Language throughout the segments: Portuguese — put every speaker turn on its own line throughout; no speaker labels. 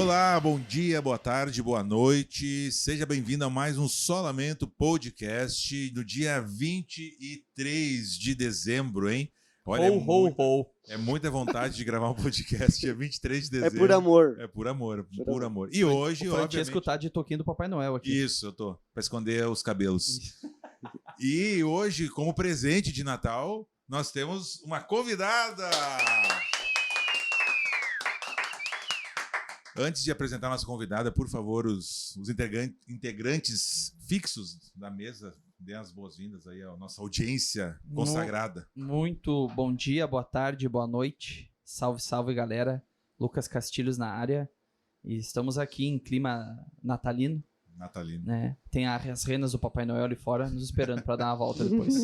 Olá, bom dia, boa tarde, boa noite. Seja bem-vindo a mais um Solamento Podcast no dia 23 de dezembro, hein? Olha, é muita vontade de gravar um podcast dia 23 de dezembro.
É por amor.
É por amor, por amor. E hoje,
o Francesco tá de toquinho do Papai Noel aqui.
Isso, eu tô, pra esconder os cabelos. E hoje, como presente de Natal, nós temos uma convidada! Antes de apresentar a nossa convidada, por favor, os integrantes fixos da mesa, dêem as boas-vindas aí à nossa audiência consagrada.
Muito bom dia, boa tarde, boa noite. Salve, salve, galera. Lucas Castilhos na área. E estamos aqui em clima natalino.
Natalino.
Né? Tem as renas do Papai Noel ali fora, nos esperando para dar uma volta depois.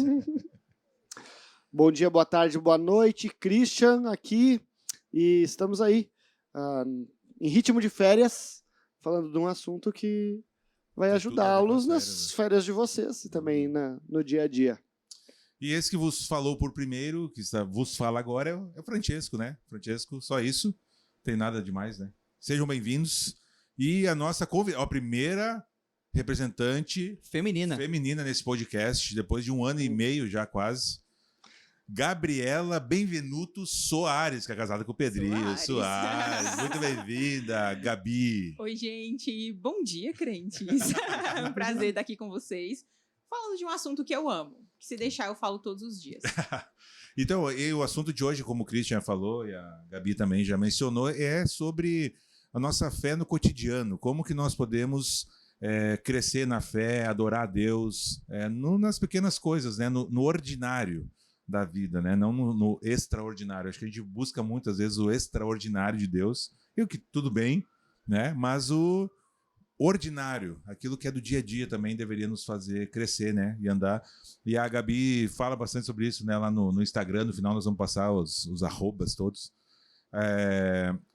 Bom dia, boa tarde, boa noite. Christian aqui. E estamos aí. Em ritmo de férias, falando de um assunto que vai ajudá-los nas férias de vocês e também no dia a dia.
E esse que vos falou por primeiro, que vos fala agora, é o Francesco, né? Francesco, só isso. Não tem nada demais, né? Sejam bem-vindos. E a nossa a primeira representante feminina nesse podcast, depois de 1 ano e meio já quase. Gabriela Benvenuto Soares, que é casada com o Pedrinho. Soares. Muito bem-vinda, Gabi.
Oi, gente. Bom dia, crentes. É um prazer estar aqui com vocês, falando de um assunto que eu amo, que se deixar eu falo todos os dias.
Então, o assunto de hoje, como o Christian falou e a Gabi também já mencionou, é sobre a nossa fé no cotidiano. Como que nós podemos crescer na fé, adorar a Deus, nas pequenas coisas, né? No ordinário da vida, né? Não no extraordinário. Acho que a gente busca muitas vezes o extraordinário de Deus, e o que tudo bem, né? Mas o ordinário, aquilo que é do dia a dia também deveria nos fazer crescer, né? E andar. E a Gabi fala bastante sobre isso, né? Lá no Instagram, no final nós vamos passar os arrobas todos.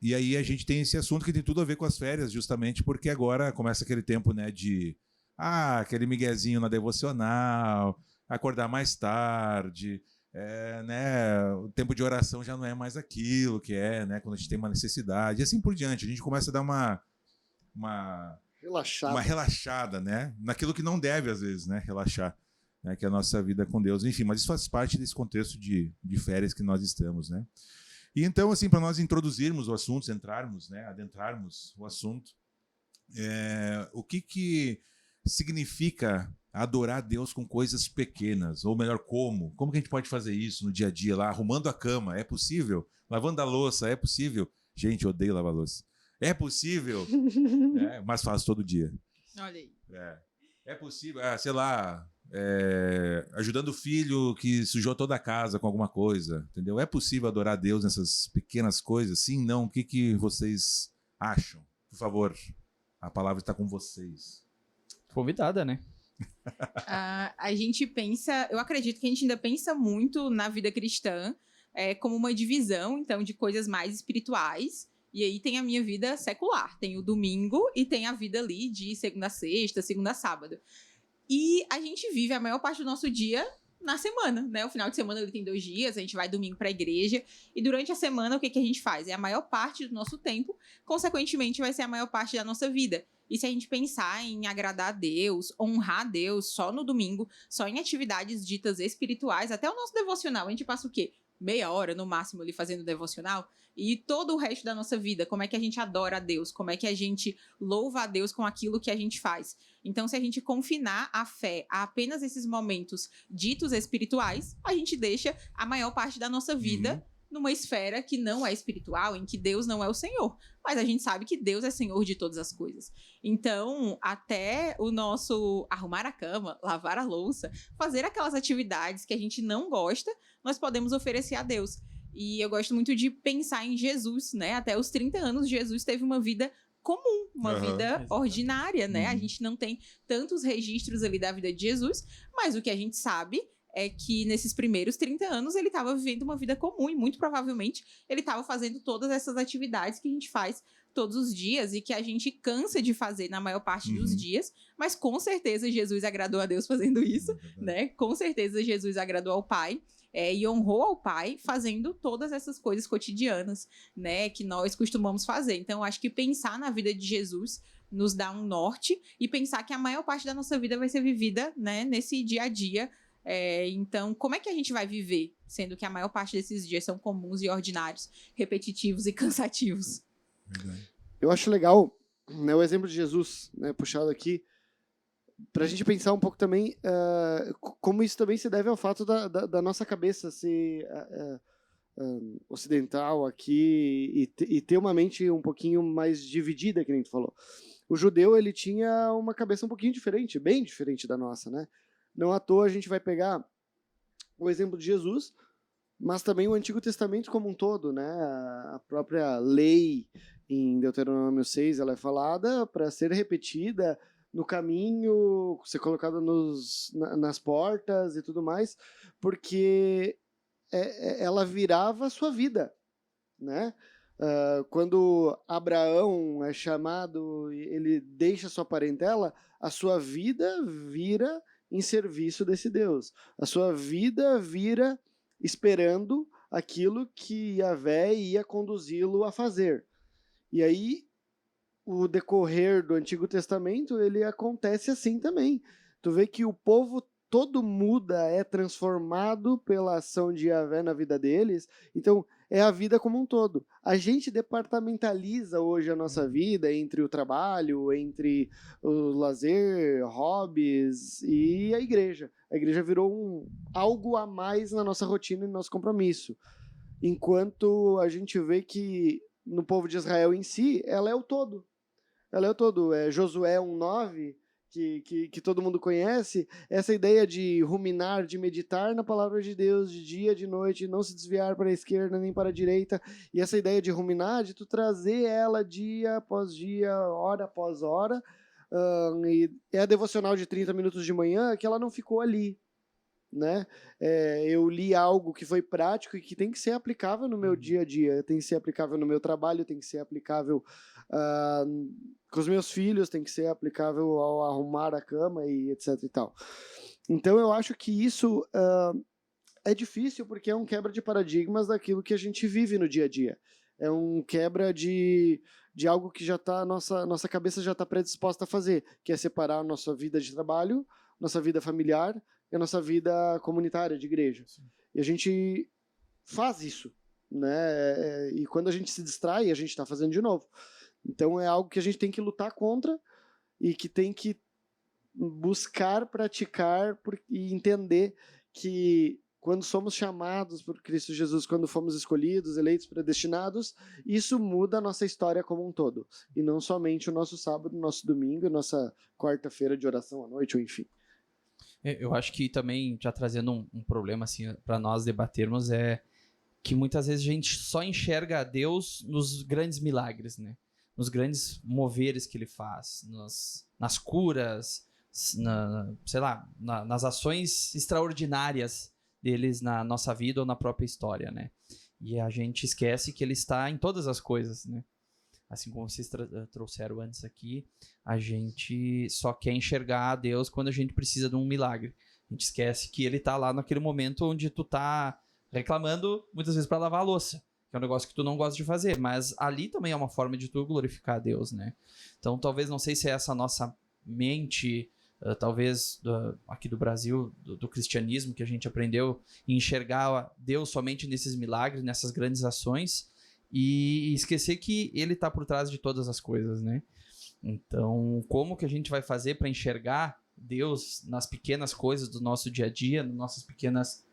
E aí a gente tem esse assunto que tem tudo a ver com as férias, justamente porque agora começa aquele tempo, né? De aquele miguezinho na devocional, acordar mais tarde. Né, o tempo de oração já não é mais aquilo que é, né, quando a gente tem uma necessidade, e assim por diante. A gente começa a dar uma relaxada, né, naquilo que não deve, às vezes, né, relaxar, né, que é a nossa vida com Deus. Enfim, mas isso faz parte desse contexto de férias que nós estamos, né. E então, assim, para nós introduzirmos o assunto, adentrarmos o assunto, o que significa adorar a Deus com coisas pequenas, ou melhor, como que a gente pode fazer isso no dia a dia, lá, arrumando a cama, é possível? Lavando a louça, é possível? Gente, eu odeio lavar louça. É possível? Mas faço todo dia.
Olha aí.
É possível, sei lá, ajudando o filho que sujou toda a casa com alguma coisa, entendeu? É possível adorar a Deus nessas pequenas coisas? Sim, não? O que vocês acham? Por favor, a palavra está com vocês.
Convidada, né?
A gente pensa, eu acredito que a gente ainda pensa muito na vida cristã como uma divisão, então, de coisas mais espirituais. E aí tem a minha vida secular, tem o domingo e tem a vida ali de segunda a sexta, segunda a sábado. E a gente vive a maior parte do nosso dia na semana, né? O final de semana ele tem 2 dias, a gente vai domingo para a igreja, e durante a semana o que a gente faz? É a maior parte do nosso tempo, consequentemente vai ser a maior parte da nossa vida. E se a gente pensar em agradar a Deus, honrar a Deus só no domingo, só em atividades ditas espirituais, até o nosso devocional, a gente passa o quê? Meia hora no máximo ali fazendo devocional, e todo o resto da nossa vida, como é que a gente adora a Deus, como é que a gente louva a Deus com aquilo que a gente faz. Então, se a gente confinar a fé a apenas esses momentos ditos espirituais, a gente deixa a maior parte da nossa vida numa esfera que não é espiritual, em que Deus não é o Senhor. Mas a gente sabe que Deus é Senhor de todas as coisas. Então, até o nosso arrumar a cama, lavar a louça, fazer aquelas atividades que a gente não gosta, nós podemos oferecer a Deus. E eu gosto muito de pensar em Jesus, né? Até os 30 anos, Jesus teve uma vida comum, uma vida ordinária, né? A gente não tem tantos registros ali da vida de Jesus, mas o que a gente sabe é que nesses primeiros 30 anos ele estava vivendo uma vida comum e muito provavelmente ele estava fazendo todas essas atividades que a gente faz todos os dias e que a gente cansa de fazer na maior parte dos dias, mas com certeza Jesus agradou a Deus fazendo isso, né? Com certeza Jesus agradou ao Pai. e honrou ao Pai fazendo todas essas coisas cotidianas, né, que nós costumamos fazer. Então, eu acho que pensar na vida de Jesus nos dá um norte e pensar que a maior parte da nossa vida vai ser vivida, né, nesse dia a dia. Então, como é que a gente vai viver, sendo que a maior parte desses dias são comuns e ordinários, repetitivos e cansativos?
Verdade.
Eu acho legal, né, o exemplo de Jesus, né, puxado aqui, para a gente pensar um pouco também como isso também se deve ao fato da nossa cabeça ser ocidental aqui e ter uma mente um pouquinho mais dividida, que nem tu falou. O judeu, ele tinha uma cabeça um pouquinho diferente, bem diferente da nossa, né? Não à toa a gente vai pegar o exemplo de Jesus, mas também o Antigo Testamento como um todo, né? A própria lei em Deuteronômio 6, ela é falada para ser repetida no caminho, ser colocada nas portas e tudo mais, porque ela virava a sua vida, né? Quando Abraão é chamado, ele deixa sua parentela, a sua vida vira em serviço desse Deus. A sua vida vira esperando aquilo que Yahvé ia conduzi-lo a fazer. E aí, o decorrer do Antigo Testamento, ele acontece assim também. Tu vê que o povo todo muda, é transformado pela ação de Yahvé na vida deles. Então, é a vida como um todo. A gente departamentaliza hoje a nossa vida entre o trabalho, entre o lazer, hobbies e a igreja. A igreja virou algo a mais na nossa rotina e no nosso compromisso. Enquanto a gente vê que no povo de Israel em si, ela é o todo. Ela é o todo. Josué 1:9, que todo mundo conhece, essa ideia de ruminar, de meditar na palavra de Deus de dia, de noite, não se desviar para a esquerda nem para a direita, e essa ideia de ruminar, de tu trazer ela dia após dia, hora após hora, e é a devocional de 30 minutos de manhã que ela não ficou ali, né? Eu li algo que foi prático e que tem que ser aplicável no meu dia a dia, tem que ser aplicável no meu trabalho, tem que ser aplicável com os meus filhos, tem que ser aplicável ao arrumar a cama e etc e tal. Então eu acho que isso é difícil porque é um quebra de paradigmas daquilo que a gente vive no dia a dia. É um quebra de algo que já tá, nossa cabeça já está predisposta a fazer, que é separar a nossa vida de trabalho, nossa vida familiar e a nossa vida comunitária de igreja. Sim. E a gente faz isso, né? E quando a gente se distrai, a gente está fazendo de novo. Então é algo que a gente tem que lutar contra e que tem que buscar, praticar e entender que quando somos chamados por Cristo Jesus, quando fomos escolhidos, eleitos, predestinados, isso muda a nossa história como um todo. E não somente o nosso sábado, o nosso domingo, a nossa quarta-feira de oração à noite, ou enfim.
Eu acho que também, já trazendo um problema assim, para nós debatermos, é que muitas vezes a gente só enxerga a Deus nos grandes milagres, né? Nos grandes moveres que ele faz, nas curas, sei lá, nas ações extraordinárias deles na nossa vida ou na própria história, né? E a gente esquece que ele está em todas as coisas, né? Assim como vocês trouxeram antes aqui, a gente só quer enxergar a Deus quando a gente precisa de um milagre. A gente esquece que ele está lá naquele momento onde tu tá reclamando, muitas vezes, para lavar a louça, que é um negócio que tu não gosta de fazer, mas ali também é uma forma de tu glorificar a Deus, né? Então, talvez, não sei se é essa nossa mente, talvez aqui do Brasil, do cristianismo, que a gente aprendeu em enxergar Deus somente nesses milagres, nessas grandes ações, e esquecer que ele está por trás de todas as coisas, né? Então, como que a gente vai fazer para enxergar Deus nas pequenas coisas do nosso dia a dia, nas nossas pequenas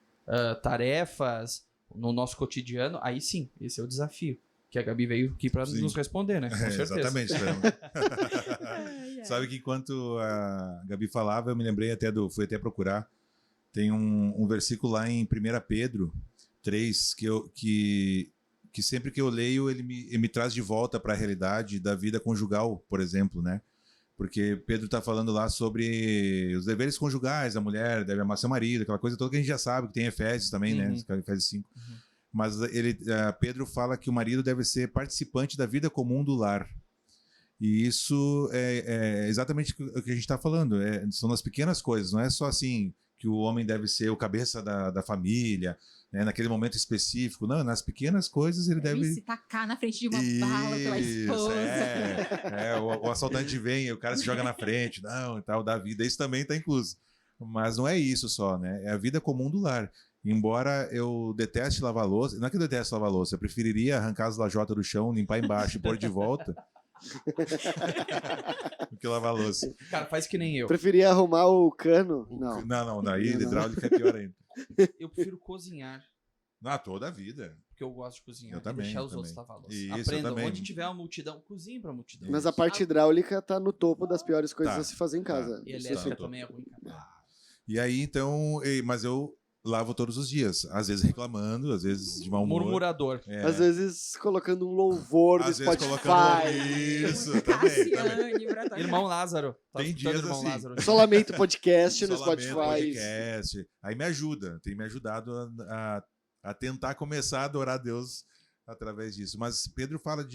tarefas, no nosso cotidiano? Aí sim, esse é o desafio que a Gabi veio aqui para nos responder, né? Com certeza.
Exatamente. Sabe que enquanto a Gabi falava, eu me lembrei fui até procurar, tem um versículo lá em 1 Pedro 3, que sempre que eu leio, ele me traz de volta para a realidade da vida conjugal, por exemplo, né? Porque Pedro está falando lá sobre os deveres conjugais, a mulher deve amar seu marido, aquela coisa toda que a gente já sabe, que tem Efésios também, né? Efésios 5. Mas Pedro fala que o marido deve ser participante da vida comum do lar. E isso é exatamente o que a gente está falando. São as pequenas coisas, não é só assim que o homem deve ser o cabeça da família, né, naquele momento específico. Não, nas pequenas coisas ele deve...
Se tacar na frente de uma bala pela esposa.
O assaltante vem, o cara se joga na frente, não, e tal, da vida. Isso também está incluso. Mas não é isso só, né? É a vida comum do lar. Embora eu deteste lavar louça, não é que eu deteste lavar louça, eu preferiria arrancar as lajotas do chão, limpar embaixo e pôr de volta do que lavar louça.
Cara, faz que nem eu.
Preferia arrumar o cano?
Não, aí hidráulica é pior ainda.
Eu prefiro cozinhar.
Toda a vida.
Porque eu gosto de cozinhar.
Eu também,
deixar os
também.
outros lavar a louça.
Isso, eu
Aprendam.
também.
Onde tiver uma multidão, cozinhe pra multidão.
Mas a parte hidráulica tá no topo das piores coisas
Tá.
a se fazer em casa.
E
Isso
elétrica
fica-
também é ruim, cara.
E aí, então, mas eu lavo todos os dias. Às vezes reclamando, às vezes de mau humor.
Murmurador.
É,
Às vezes colocando um louvor do
às vezes
Spotify.
colocando isso, também.
Cassiane pra tocar.
Irmão Lázaro. Tá
Tem
escutando
dias
Irmão
assim.
Lázaro?
Solamento podcast no
Isolamento,
Spotify.
podcast. Aí me ajuda, tem me ajudado a tentar começar a adorar a Deus através disso. Mas Pedro fala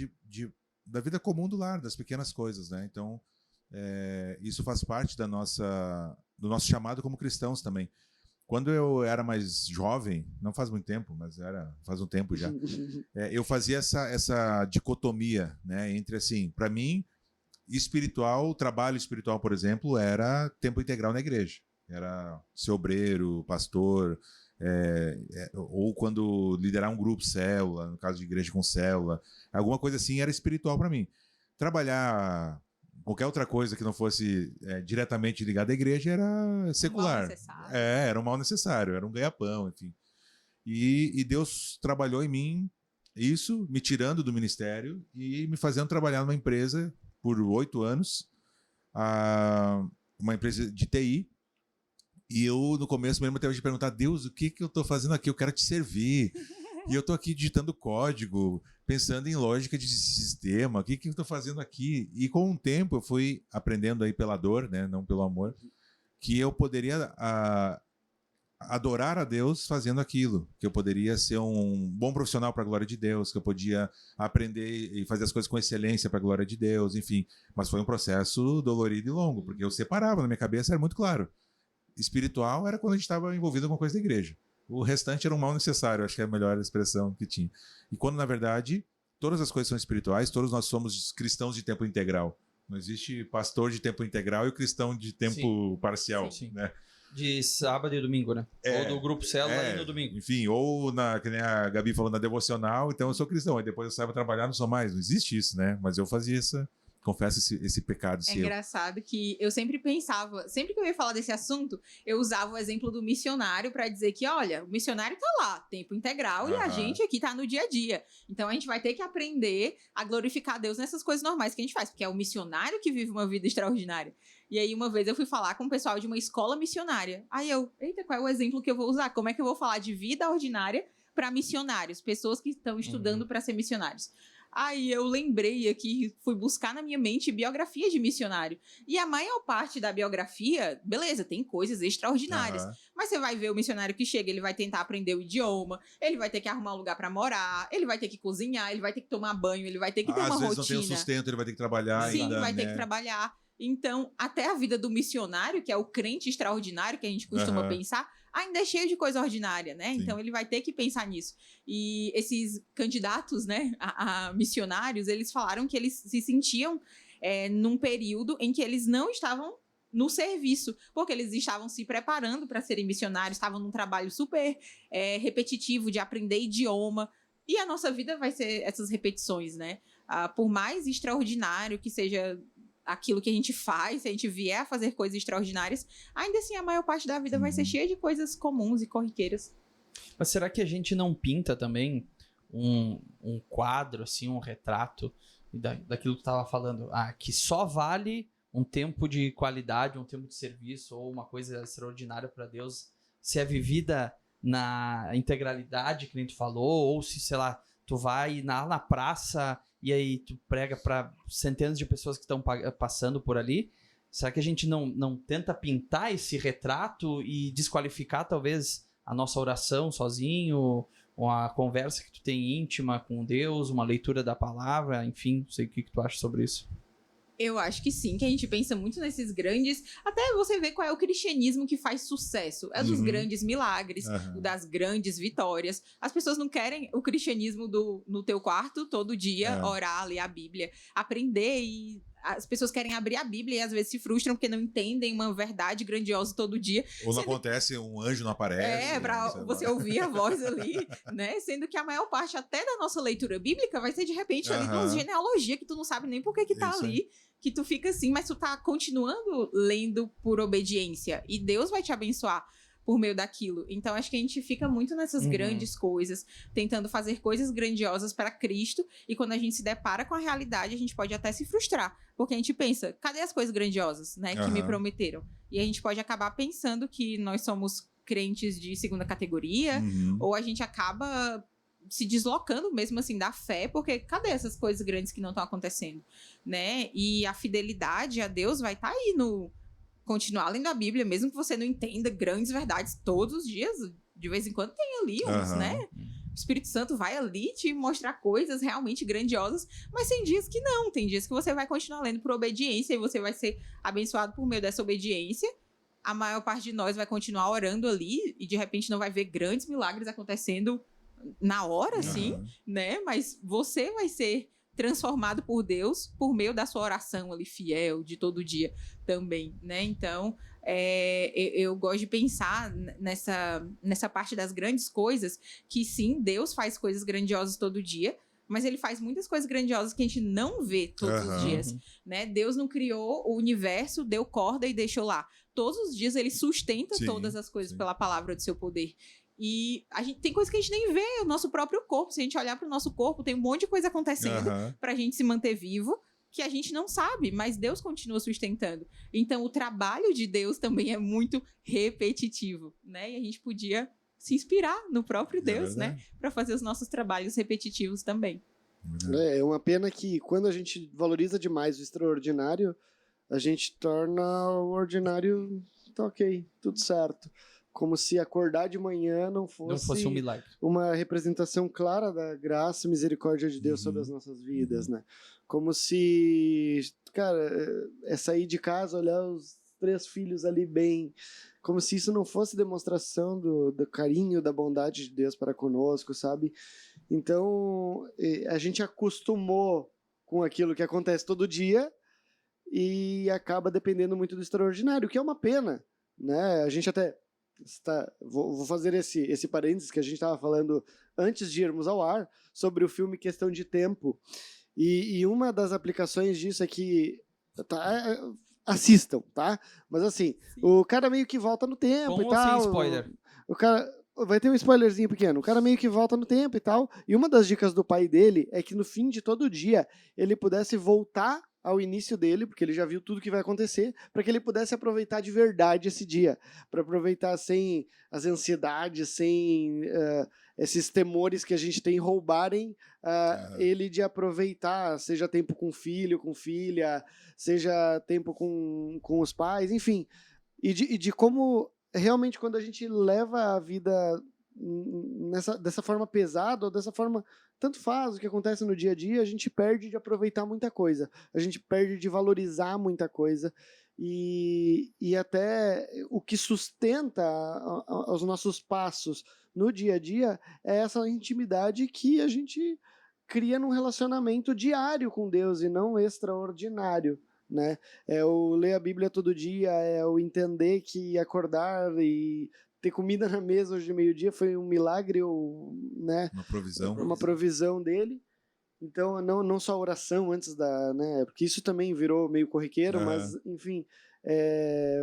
da vida comum do lar, das pequenas coisas, né? Então, isso faz parte do nosso chamado como cristãos também. Quando eu era mais jovem, não faz muito tempo, mas faz um tempo já, eu fazia essa dicotomia, né, entre, assim, para mim, trabalho espiritual, por exemplo, era tempo integral na igreja. Era ser obreiro, pastor, ou quando liderar um grupo, célula, no caso de igreja com célula, alguma coisa assim era espiritual para mim. Trabalhar qualquer outra coisa que não fosse diretamente ligada à igreja era secular. Era um mal necessário, era um ganha-pão, enfim. E Deus trabalhou em mim isso, me tirando do ministério e me fazendo trabalhar numa empresa por 8 anos, uma empresa de TI. E eu, no começo mesmo, até hoje perguntar: Deus, o que eu estou fazendo aqui? Eu quero te servir. E eu estou aqui digitando código, pensando em lógica de sistema, o que eu estou fazendo aqui? E com o tempo eu fui aprendendo aí pela dor, né, não pelo amor, que eu poderia adorar a Deus fazendo aquilo, que eu poderia ser um bom profissional para a glória de Deus, que eu podia aprender e fazer as coisas com excelência para a glória de Deus, enfim. Mas foi um processo dolorido e longo, porque eu separava, na minha cabeça era muito claro. Espiritual era quando a gente estava envolvido com coisa da igreja. O restante era um mal necessário, acho que é a melhor expressão que tinha. E quando, na verdade, todas as coisas são espirituais, todos nós somos cristãos de tempo integral. Não existe pastor de tempo integral e cristão de tempo parcial.
Sim.
Né?
De sábado e domingo, né? Ou do grupo célula ali no domingo.
Enfim, ou que nem a Gabi falou, na devocional, então eu sou cristão. Aí depois eu saio para trabalhar, não sou mais. Não existe isso, né? Mas eu fazia isso. Confesso esse pecado.
É engraçado que eu sempre pensava, sempre que eu ia falar desse assunto, eu usava o exemplo do missionário para dizer que, olha, o missionário tá lá, tempo integral, e a gente aqui tá no dia a dia. Então a gente vai ter que aprender a glorificar Deus nessas coisas normais que a gente faz, porque é o missionário que vive uma vida extraordinária. E aí uma vez eu fui falar com o pessoal de uma escola missionária. Aí eita, qual é o exemplo que eu vou usar? Como é que eu vou falar de vida ordinária para missionários, pessoas que estão estudando para ser missionários? Aí eu lembrei aqui, fui buscar na minha mente biografia de missionário. E a maior parte da biografia, beleza, tem coisas extraordinárias. Mas você vai ver o missionário que chega, ele vai tentar aprender o idioma, ele vai ter que arrumar um lugar pra morar, ele vai ter que cozinhar, ele vai ter que tomar banho, ele vai ter que ter uma rotina.
Às vezes não tem um sustento, ele vai ter que trabalhar
Sim,
ainda.
vai ter que trabalhar. Então, até a vida do missionário, que é o crente extraordinário que a gente costuma pensar, ainda é cheio de coisa ordinária, né? Sim. Então, ele vai ter que pensar nisso. E esses candidatos, né, a missionários, eles falaram que eles se sentiam num período em que eles não estavam no serviço, porque eles estavam se preparando para serem missionários, estavam num trabalho super repetitivo de aprender idioma. E a nossa vida vai ser essas repetições, né? Por mais extraordinário que seja aquilo que a gente faz, se a gente vier a fazer coisas extraordinárias, ainda assim a maior parte da vida vai ser cheia de coisas comuns e corriqueiras.
Mas será que a gente não pinta também um quadro, assim, um retrato daquilo que tu estava falando? Que só vale um tempo de qualidade, um tempo de serviço ou uma coisa extraordinária para Deus se é vivida na integralidade que nem tu falou, ou se, sei lá, tu vai na praça e aí tu prega para centenas de pessoas que estão passando por ali. Será que a gente não tenta pintar esse retrato e desqualificar talvez a nossa oração sozinho, ou a conversa que tu tem íntima com Deus, uma leitura da palavra, enfim, não sei o que tu acha sobre isso.
Eu acho que sim, que a gente pensa muito nesses grandes. Até você vê qual é o cristianismo que faz sucesso. É dos grandes milagres, das grandes vitórias. As pessoas não querem o cristianismo no teu quarto todo dia, orar, ler a Bíblia, aprender e. As pessoas querem abrir a Bíblia e às vezes se frustram porque não entendem uma verdade grandiosa todo dia.
Ou não acontece, um anjo não aparece.
Pra você ouvir a voz ali, né? Sendo que a maior parte até da nossa leitura bíblica vai ser de repente ali numa genealogia que tu não sabe nem por que tá ali. Que tu fica assim, mas tu tá continuando lendo por obediência. E Deus vai te abençoar por meio daquilo. Então, acho que a gente fica muito nessas grandes coisas, tentando fazer coisas grandiosas para Cristo, e quando a gente se depara com a realidade, a gente pode até se frustrar, porque a gente pensa, cadê as coisas grandiosas, né, que me prometeram? E a gente pode acabar pensando que nós somos crentes de segunda categoria, ou a gente acaba se deslocando mesmo assim da fé, porque cadê essas coisas grandes que não estão acontecendo, né? E a fidelidade a Deus vai estar aí no continuar lendo a Bíblia, mesmo que você não entenda grandes verdades todos os dias, de vez em quando tem ali uns, né? O Espírito Santo vai ali te mostrar coisas realmente grandiosas, mas tem dias que não, tem dias que você vai continuar lendo por obediência e você vai ser abençoado por meio dessa obediência. A maior parte de nós vai continuar orando ali e de repente não vai ver grandes milagres acontecendo na hora, sim, né? Mas você vai ser transformado por Deus por meio da sua oração ali fiel de todo dia também, né? Então, eu gosto de pensar nessa parte das grandes coisas, que sim, Deus faz coisas grandiosas todo dia, mas ele faz muitas coisas grandiosas que a gente não vê todos os dias, né? Deus não criou o universo, deu corda e deixou lá. Todos os dias ele sustenta todas as coisas pela palavra do seu poder. E a gente tem coisas que a gente nem vê, o nosso próprio corpo. Se a gente olhar para o nosso corpo, tem um monte de coisa acontecendo para a gente se manter vivo, que a gente não sabe, mas Deus continua sustentando. Então, o trabalho de Deus também é muito repetitivo, né? E a gente podia se inspirar no próprio Deus, né? Para fazer os nossos trabalhos repetitivos também.
É uma pena que quando a gente valoriza demais o extraordinário, a gente torna o ordinário, tá ok, tudo certo. Como se acordar de manhã não fosse
um milagre.
Uma representação clara da graça e misericórdia de Deus sobre as nossas vidas, né? Como se, cara, é sair de casa, olhar os 3 filhos ali bem, como se isso não fosse demonstração do carinho, da bondade de Deus para conosco, sabe? Então, a gente acostumou com aquilo que acontece todo dia e acaba dependendo muito do extraordinário, o que é uma pena, né? A gente até... Vou fazer esse parênteses que a gente estava falando antes de irmos ao ar sobre o filme Questão de Tempo, e uma das aplicações disso é que assistam, tá? Mas assim, o cara meio que volta no tempo e tal.
Sem spoiler?
O cara vai ter um spoilerzinho pequeno. O cara meio que volta no tempo e tal. E uma das dicas do pai dele é que no fim de todo dia ele pudesse voltar ao início dele, porque ele já viu tudo que vai acontecer, para que ele pudesse aproveitar de verdade esse dia, para aproveitar sem as ansiedades, sem esses temores que a gente tem roubarem ele de aproveitar, seja tempo com filho, com filha, seja tempo com os pais, enfim, e de como realmente quando a gente leva a vida dessa forma pesada ou dessa forma, tanto faz o que acontece no dia a dia, a gente perde de aproveitar muita coisa, a gente perde de valorizar muita coisa e até o que sustenta os nossos passos no dia a dia é essa intimidade que a gente cria num relacionamento diário com Deus e não extraordinário, né? É o ler a Bíblia todo dia, é o entender que acordar e ter comida na mesa hoje de meio-dia foi um milagre, né? Uma provisão dele. Então, não só a oração antes né? Porque isso também virou meio corriqueiro, mas, enfim,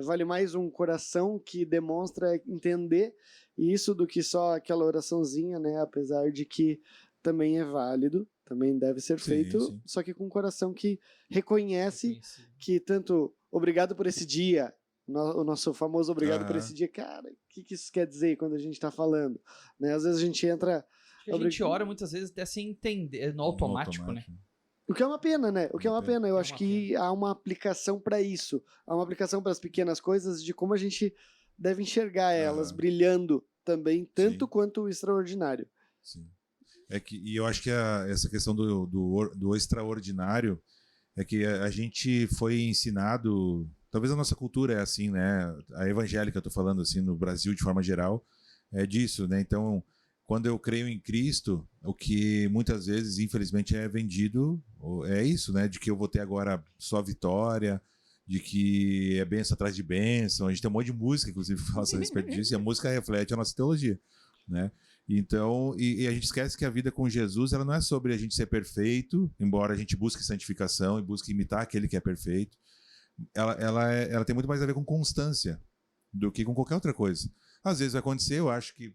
vale mais um coração que demonstra entender isso do que só aquela oraçãozinha, né? Apesar de que também é válido, também deve ser feito, sim. Só que com um coração que reconhece que tanto obrigado por esse dia, o nosso famoso obrigado por esse dia, cara, o que isso quer dizer quando a gente está falando? Né? Às vezes a gente entra...
A gente ora muitas vezes até sem entender, no automático, né?
O que é uma pena, né? O que é uma pena. Eu acho que há uma aplicação para isso. Há uma aplicação para as pequenas coisas de como a gente deve enxergar elas brilhando também, tanto quanto o extraordinário.
Sim. E eu acho que essa questão do extraordinário é que a gente foi ensinado, talvez a nossa cultura é assim, né? A evangélica, eu tô falando assim, no Brasil de forma geral, é disso, né? Então, quando eu creio em Cristo, o que muitas vezes, infelizmente, é vendido é isso, né? De que eu vou ter agora só vitória, de que é bênção atrás de bênção. A gente tem um monte de música, inclusive, que fala a respeito disso, e a música reflete a nossa teologia, né? Então, e a gente esquece que a vida com Jesus, ela não é sobre a gente ser perfeito, embora a gente busque santificação e busque imitar aquele que é perfeito. Ela tem muito mais a ver com constância do que com qualquer outra coisa. Às vezes vai acontecer, eu acho que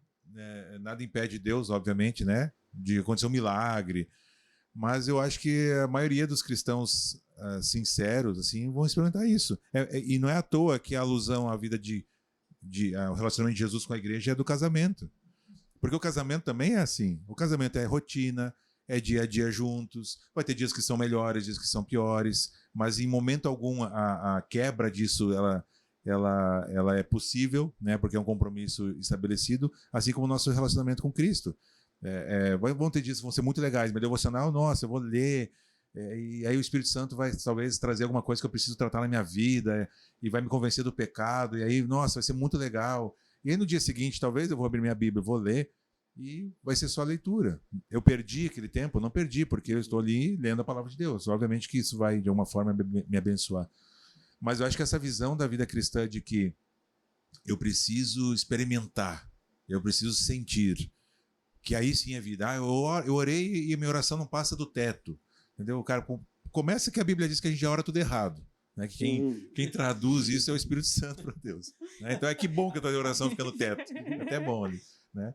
nada impede Deus, obviamente, né, de acontecer um milagre, mas eu acho que a maioria dos cristãos sinceros assim, vão experimentar isso. E não é à toa que a alusão à vida o relacionamento de Jesus com a igreja é do casamento. Porque o casamento também é assim. O casamento é rotina, é dia a dia juntos, vai ter dias que são melhores, dias que são piores, mas em momento algum a quebra disso ela é possível, né, porque é um compromisso estabelecido, assim como o nosso relacionamento com Cristo. Vão ter dias que vão ser muito legais, mas devocional, nossa, eu vou ler, e aí o Espírito Santo vai talvez trazer alguma coisa que eu preciso tratar na minha vida, e vai me convencer do pecado, e aí, nossa, vai ser muito legal. E aí no dia seguinte, talvez eu vou abrir minha Bíblia, vou ler, e vai ser só leitura. Eu perdi aquele tempo? Não perdi, porque eu estou ali lendo a palavra de Deus. Obviamente que isso vai, de alguma forma, me abençoar. Mas eu acho que essa visão da vida cristã de que eu preciso experimentar, eu preciso sentir, que aí sim é vida. Eu orei e a minha oração não passa do teto. Entendeu? Cara, começa que a Bíblia diz que a gente já ora tudo errado. Né? Que quem traduz isso é o Espírito Santo para Deus. Né? Então que bom que a tua oração fica no teto. É até bom ali. Né?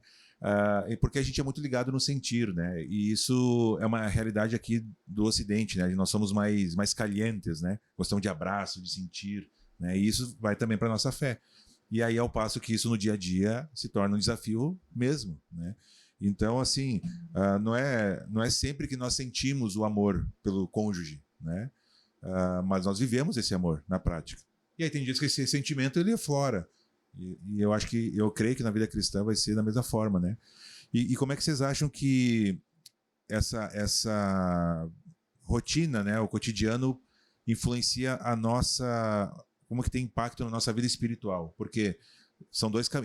Porque a gente é muito ligado no sentir, né? E isso é uma realidade aqui do Ocidente, né? Nós somos mais calientes, né? Gostamos de abraço, de sentir, né? E isso vai também para a nossa fé. E aí, ao passo que isso no dia a dia se torna um desafio mesmo, né? Então, assim, não é sempre que nós sentimos o amor pelo cônjuge, né? Mas nós vivemos esse amor na prática. E aí tem dias que esse sentimento ele aflora. E eu creio que na vida cristã vai ser da mesma forma, né? E como é que vocês acham que essa rotina, né, o cotidiano influencia como que tem impacto na nossa vida espiritual? Porque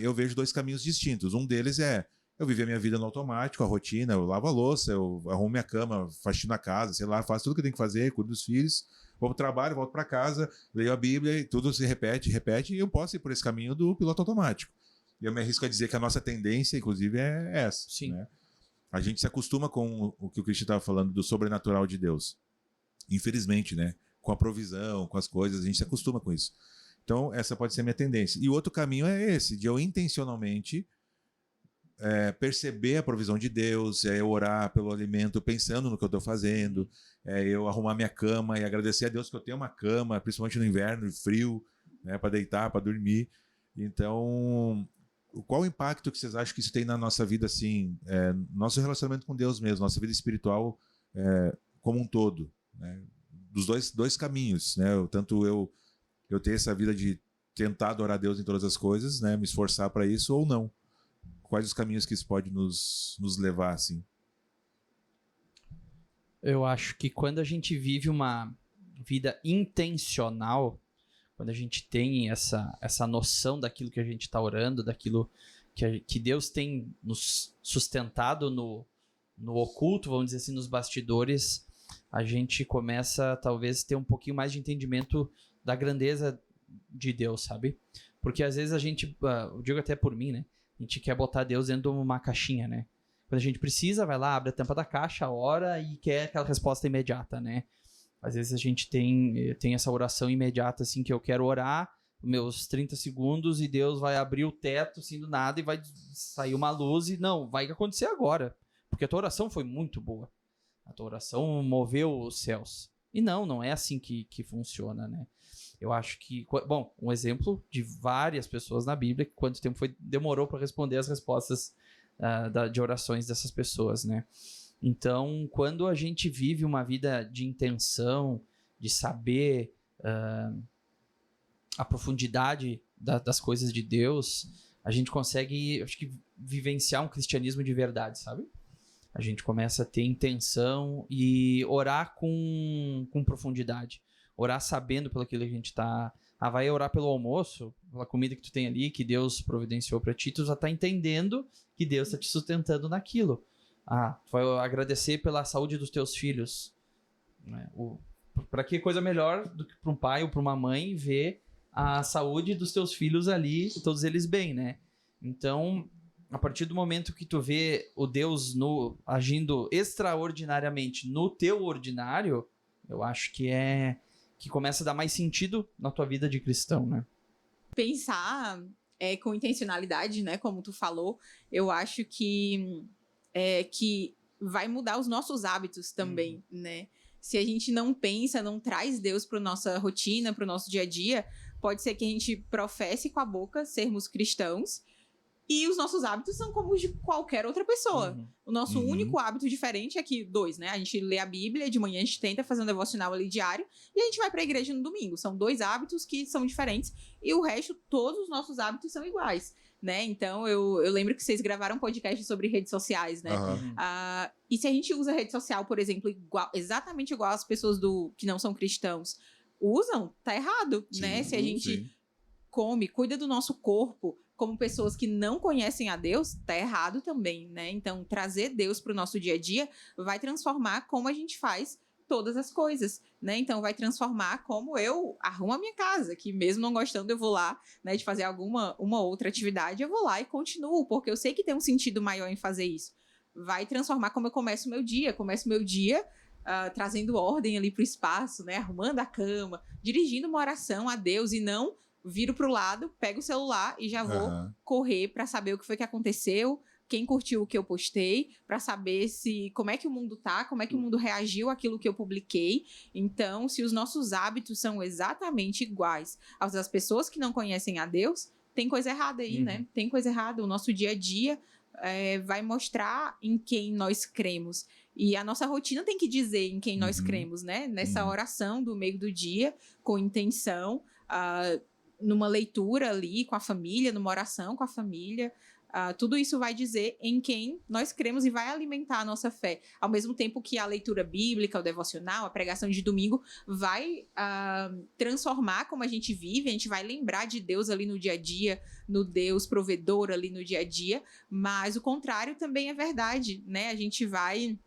eu vejo dois caminhos distintos. Um deles é eu viver a minha vida no automático, a rotina, eu lavo a louça, eu arrumo minha cama, faxino a casa, sei lá, faço tudo que eu tenho que fazer, cuido dos filhos, vou para o trabalho, volto para casa, leio a Bíblia e tudo se repete, e eu posso ir por esse caminho do piloto automático. E eu me arrisco a dizer que a nossa tendência, inclusive, é essa.
Sim.
Né? A gente se acostuma com o que o Cristian estava falando do sobrenatural de Deus. Infelizmente, né? Com a provisão, com as coisas, a gente se acostuma com isso. Então, essa pode ser a minha tendência. E o outro caminho é esse, de eu intencionalmente perceber a provisão de Deus, eu orar pelo alimento pensando no que eu estou fazendo, eu arrumar minha cama e agradecer a Deus que eu tenho uma cama, principalmente no inverno, frio, né, para deitar, para dormir. Então, qual o impacto que vocês acham que isso tem na nossa vida, assim, nosso relacionamento com Deus mesmo, nossa vida espiritual como um todo, né? Dos dois caminhos, né? Tanto eu ter essa vida de tentar adorar Deus em todas as coisas, né, me esforçar para isso ou não. Quais os caminhos que isso pode nos levar, assim?
Eu acho que quando a gente vive uma vida intencional, quando a gente tem essa noção daquilo que a gente está orando, daquilo que Deus tem nos sustentado no oculto, vamos dizer assim, nos bastidores, a gente começa talvez ter um pouquinho mais de entendimento da grandeza de Deus, sabe? Porque às vezes a gente, eu digo até por mim, né? A gente quer botar Deus dentro de uma caixinha, né? Quando a gente precisa, vai lá, abre a tampa da caixa, ora e quer aquela resposta imediata, né? Às vezes a gente tem essa oração imediata, assim, que eu quero orar, meus 30 segundos, e Deus vai abrir o teto, assim, do nada, e vai sair uma luz, e não, vai acontecer agora. Porque a tua oração foi muito boa. A tua oração moveu os céus. E não é assim que funciona, né? Eu acho que... Bom, um exemplo de várias pessoas na Bíblia, que quanto tempo demorou para responder as respostas de orações dessas pessoas, né? Então, quando a gente vive uma vida de intenção, de saber a profundidade das coisas de Deus, a gente consegue, acho que, vivenciar um cristianismo de verdade, sabe? A gente começa a ter intenção e orar com profundidade. Orar sabendo pelo aquilo que a gente tá... vai orar pelo almoço, pela comida que tu tem ali, que Deus providenciou para ti, tu já tá entendendo que Deus tá te sustentando naquilo. Tu vai agradecer pela saúde dos teus filhos. Né? Para que coisa melhor do que para um pai ou para uma mãe ver a saúde dos teus filhos ali, todos eles bem, né? Então, a partir do momento que tu vê o Deus agindo extraordinariamente no teu ordinário, eu acho que começa a dar mais sentido na tua vida de cristão, né?
Pensar com intencionalidade, né? Como tu falou, eu acho que vai mudar os nossos hábitos também, né? Se a gente não pensa, não traz Deus para nossa rotina, para o nosso dia a dia, pode ser que a gente professe com a boca sermos cristãos e os nossos hábitos são como os de qualquer outra pessoa. O nosso único hábito diferente é que, 2, né? A gente lê a Bíblia, de manhã a gente tenta fazer um devocional ali diário e a gente vai para a igreja no domingo. São 2 hábitos que são diferentes e o resto, todos os nossos hábitos são iguais, né? Então, eu lembro que vocês gravaram um podcast sobre redes sociais, né? E se a gente usa rede social, por exemplo, exatamente igual as pessoas que não são cristãos usam, tá errado, né? Se a gente come, cuida do nosso corpo como pessoas que não conhecem a Deus, tá errado também, né? Então, trazer Deus para o nosso dia a dia vai transformar como a gente faz todas as coisas, né? Então, vai transformar como eu arrumo a minha casa, que mesmo não gostando, eu vou lá, né, de fazer uma outra atividade, eu vou lá e continuo, porque eu sei que tem um sentido maior em fazer isso. Vai transformar como eu começo o meu dia, trazendo ordem ali pro espaço, né? Arrumando a cama, dirigindo uma oração a Deus e não viro pro lado, pego o celular e já vou correr para saber o que foi que aconteceu, quem curtiu o que eu postei, para saber como é que o mundo tá, como é que o mundo reagiu àquilo que eu publiquei. Então, se os nossos hábitos são exatamente iguais aos das pessoas que não conhecem a Deus, tem coisa errada aí, né? Tem coisa errada. O nosso dia a dia vai mostrar em quem nós cremos. E a nossa rotina tem que dizer em quem nós cremos, né? Nessa oração do meio do dia, com intenção, numa leitura ali com a família, numa oração com a família, tudo isso vai dizer em quem nós cremos e vai alimentar a nossa fé. Ao mesmo tempo que a leitura bíblica, o devocional, a pregação de domingo vai transformar como a gente vive, a gente vai lembrar de Deus ali no dia a dia, no Deus provedor ali no dia a dia, mas o contrário também é verdade, né? A gente vai,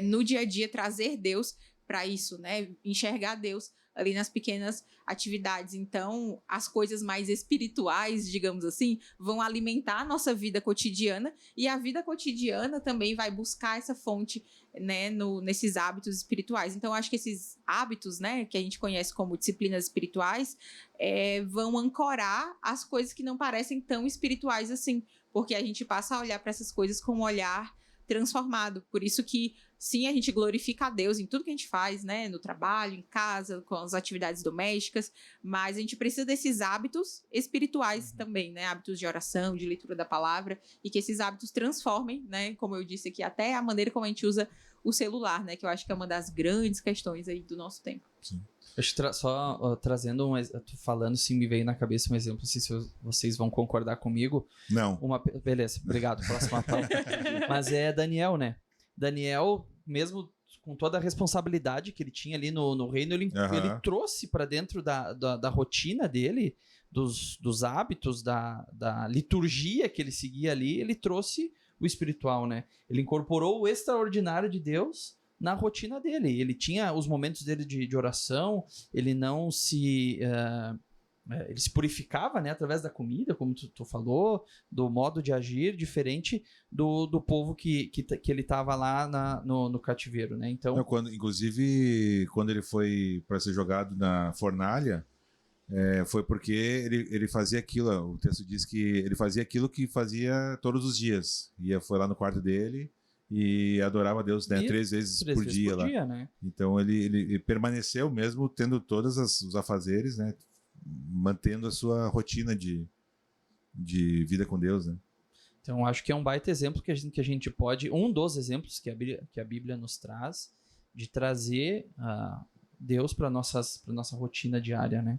no dia a dia, trazer Deus para isso, né? Enxergar Deus ali nas pequenas atividades. Então, as coisas mais espirituais, digamos assim, vão alimentar a nossa vida cotidiana e a vida cotidiana também vai buscar essa fonte, né, nesses hábitos espirituais. Então, acho que esses hábitos, né, que a gente conhece como disciplinas espirituais, vão ancorar as coisas que não parecem tão espirituais assim, porque a gente passa a olhar para essas coisas com um olhar transformado. Por isso que, sim, a gente glorifica a Deus em tudo que a gente faz, né? No trabalho, em casa, com as atividades domésticas, mas a gente precisa desses hábitos espirituais também, né? Hábitos de oração, de leitura da palavra, e que esses hábitos transformem, né? Como eu disse aqui, até a maneira como a gente usa o celular, né? Que eu acho que é uma das grandes questões aí do nosso tempo.
Sim.
Trazendo tu falando, sim, me veio na cabeça um exemplo, não sei se vocês vão concordar comigo.
Não.
Beleza, obrigado, próxima pauta. Mas é Daniel, né? Daniel, mesmo com toda a responsabilidade que ele tinha ali no reino, ele trouxe para dentro da rotina dele, dos hábitos, da liturgia que ele seguia ali, ele trouxe o espiritual, né? Ele incorporou o extraordinário de Deus na rotina dele. Ele tinha os momentos dele de oração, ele não se... ele se purificava, né, através da comida, como tu falou, do modo de agir diferente do povo que ele estava lá no cativeiro, né? Então,
inclusive, quando ele foi para ser jogado na fornalha, foi porque ele fazia aquilo. O texto diz que ele fazia aquilo que fazia todos os dias. Foi lá no quarto dele e adorava a Deus, né, 3 vezes por dia lá.
Né?
Então ele permaneceu mesmo tendo todos os afazeres, né, mantendo a sua rotina de vida com Deus, né?
Então acho que é um baita exemplo que a gente pode, um dos exemplos que a Bíblia nos traz, de trazer Deus para nossa rotina diária, né?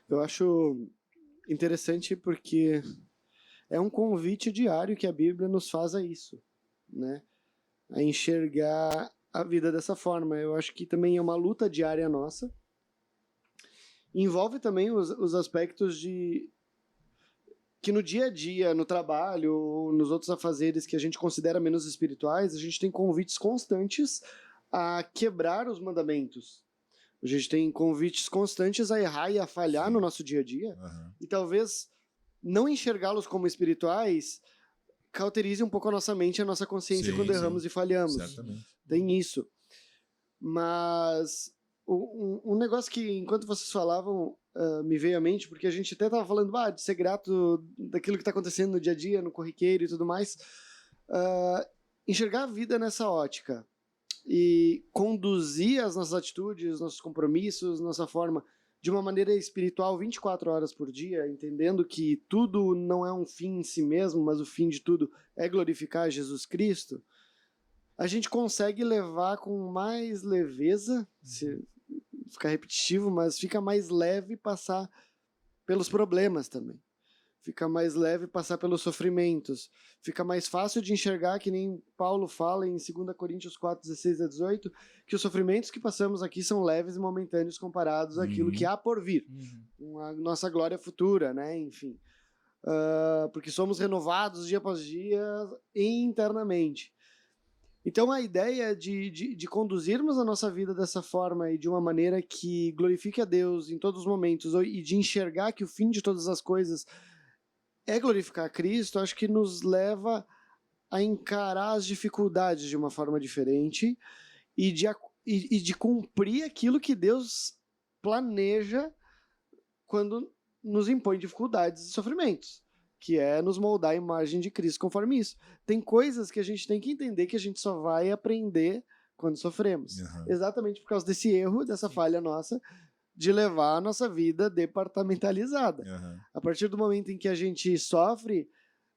Eu acho interessante porque é um convite diário que a Bíblia nos faz a isso, né? A enxergar a vida dessa forma. Eu acho que também é uma luta diária nossa. Envolve também os aspectos de que no dia a dia, no trabalho, ou nos outros afazeres que a gente considera menos espirituais, a gente tem convites constantes a quebrar os mandamentos. A gente tem convites constantes a errar e a falhar no nosso dia a dia. E talvez não enxergá-los como espirituais cauterize um pouco a nossa mente e a nossa consciência quando erramos e falhamos.
Certamente.
Tem isso. Mas um negócio que, enquanto vocês falavam, me veio à mente, porque a gente até estava falando de ser grato daquilo que está acontecendo no dia a dia, no corriqueiro e tudo mais. Enxergar a vida nessa ótica e conduzir as nossas atitudes, nossos compromissos, nossa forma, de uma maneira espiritual 24 horas por dia, entendendo que tudo não é um fim em si mesmo, mas o fim de tudo é glorificar Jesus Cristo, a gente consegue levar com mais leveza, se ficar repetitivo, mas fica mais leve passar pelos problemas também. Fica mais leve passar pelos sofrimentos. Fica mais fácil de enxergar, que nem Paulo fala em 2 Coríntios 4, 16 a 18, que os sofrimentos que passamos aqui são leves e momentâneos comparados àquilo que há por vir. A nossa glória futura, né? Enfim. Porque somos renovados dia após dia internamente. Então a ideia de conduzirmos a nossa vida dessa forma e de uma maneira que glorifique a Deus em todos os momentos e de enxergar que o fim de todas as coisas é glorificar a Cristo, acho que nos leva a encarar as dificuldades de uma forma diferente e de cumprir aquilo que Deus planeja quando nos impõe dificuldades e sofrimentos, que é nos moldar a imagem de Cristo conforme isso. Tem coisas que a gente tem que entender que a gente só vai aprender quando sofremos. Exatamente por causa desse erro, dessa falha nossa, de levar a nossa vida departamentalizada. A partir do momento em que a gente sofre,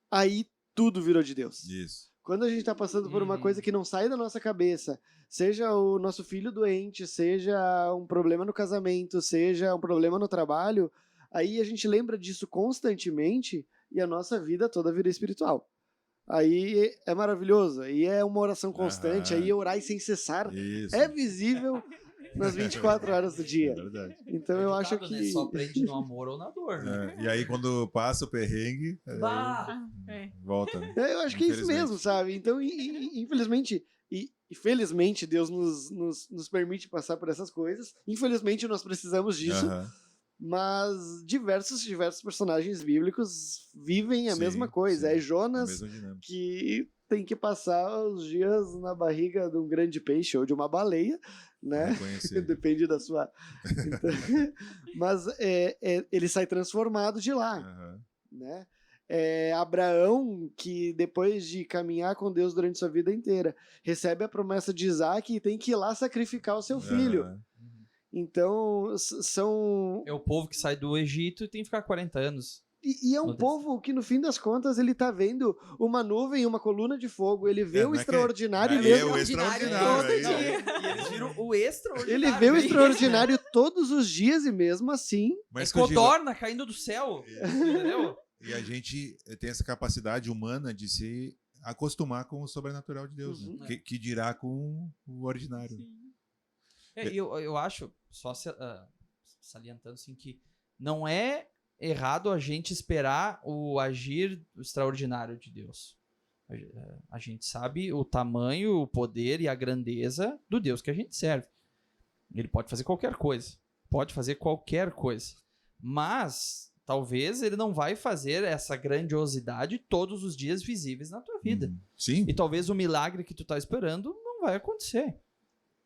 aí tudo virou de Deus.
Isso.
Quando a gente está passando por uma coisa que não sai da nossa cabeça, seja o nosso filho doente, seja um problema no casamento, seja um problema no trabalho, aí a gente lembra disso constantemente e a nossa vida toda vira espiritual. Aí é maravilhoso, aí é uma oração constante, aí orar sem cessar é visível nas 24 horas do dia.
É verdade.
Então eu acho que...
Né? Só aprende no amor ou na dor, né?
E aí quando passa o perrengue, volta. Né?
Eu acho que é isso mesmo, sabe? Então, infelizmente... E felizmente Deus nos permite passar por essas coisas. Infelizmente nós precisamos disso. Mas diversos personagens bíblicos vivem a mesma coisa. É Jonas que tem que passar os dias na barriga de um grande peixe ou de uma baleia, né? Depende da sua... Então, mas ele sai transformado de lá, né? Abraão, que depois de caminhar com Deus durante sua vida inteira, recebe a promessa de Isaac e tem que ir lá sacrificar o seu filho. Então, são...
É o povo que sai do Egito e tem que ficar 40 anos.
E é um povo que, no fim das contas, ele tá vendo uma nuvem, uma coluna de fogo, ele vê o extraordinário mesmo.
O extraordinário.
E eles viram o extraordinário.
Ele vê o extraordinário todos os dias e mesmo assim...
Mas codorna caindo do céu, entendeu?
E a gente tem essa capacidade humana de se acostumar com o sobrenatural de Deus, né? Que dirá com o ordinário.
Eu acho, só salientando assim, que não é errado a gente esperar o agir extraordinário de Deus. A gente sabe o tamanho, o poder e a grandeza do Deus que a gente serve. Ele pode fazer qualquer coisa. Mas talvez ele não vai fazer essa grandiosidade todos os dias visíveis na tua vida.
Sim.
E talvez o milagre que tu tá esperando não vai acontecer.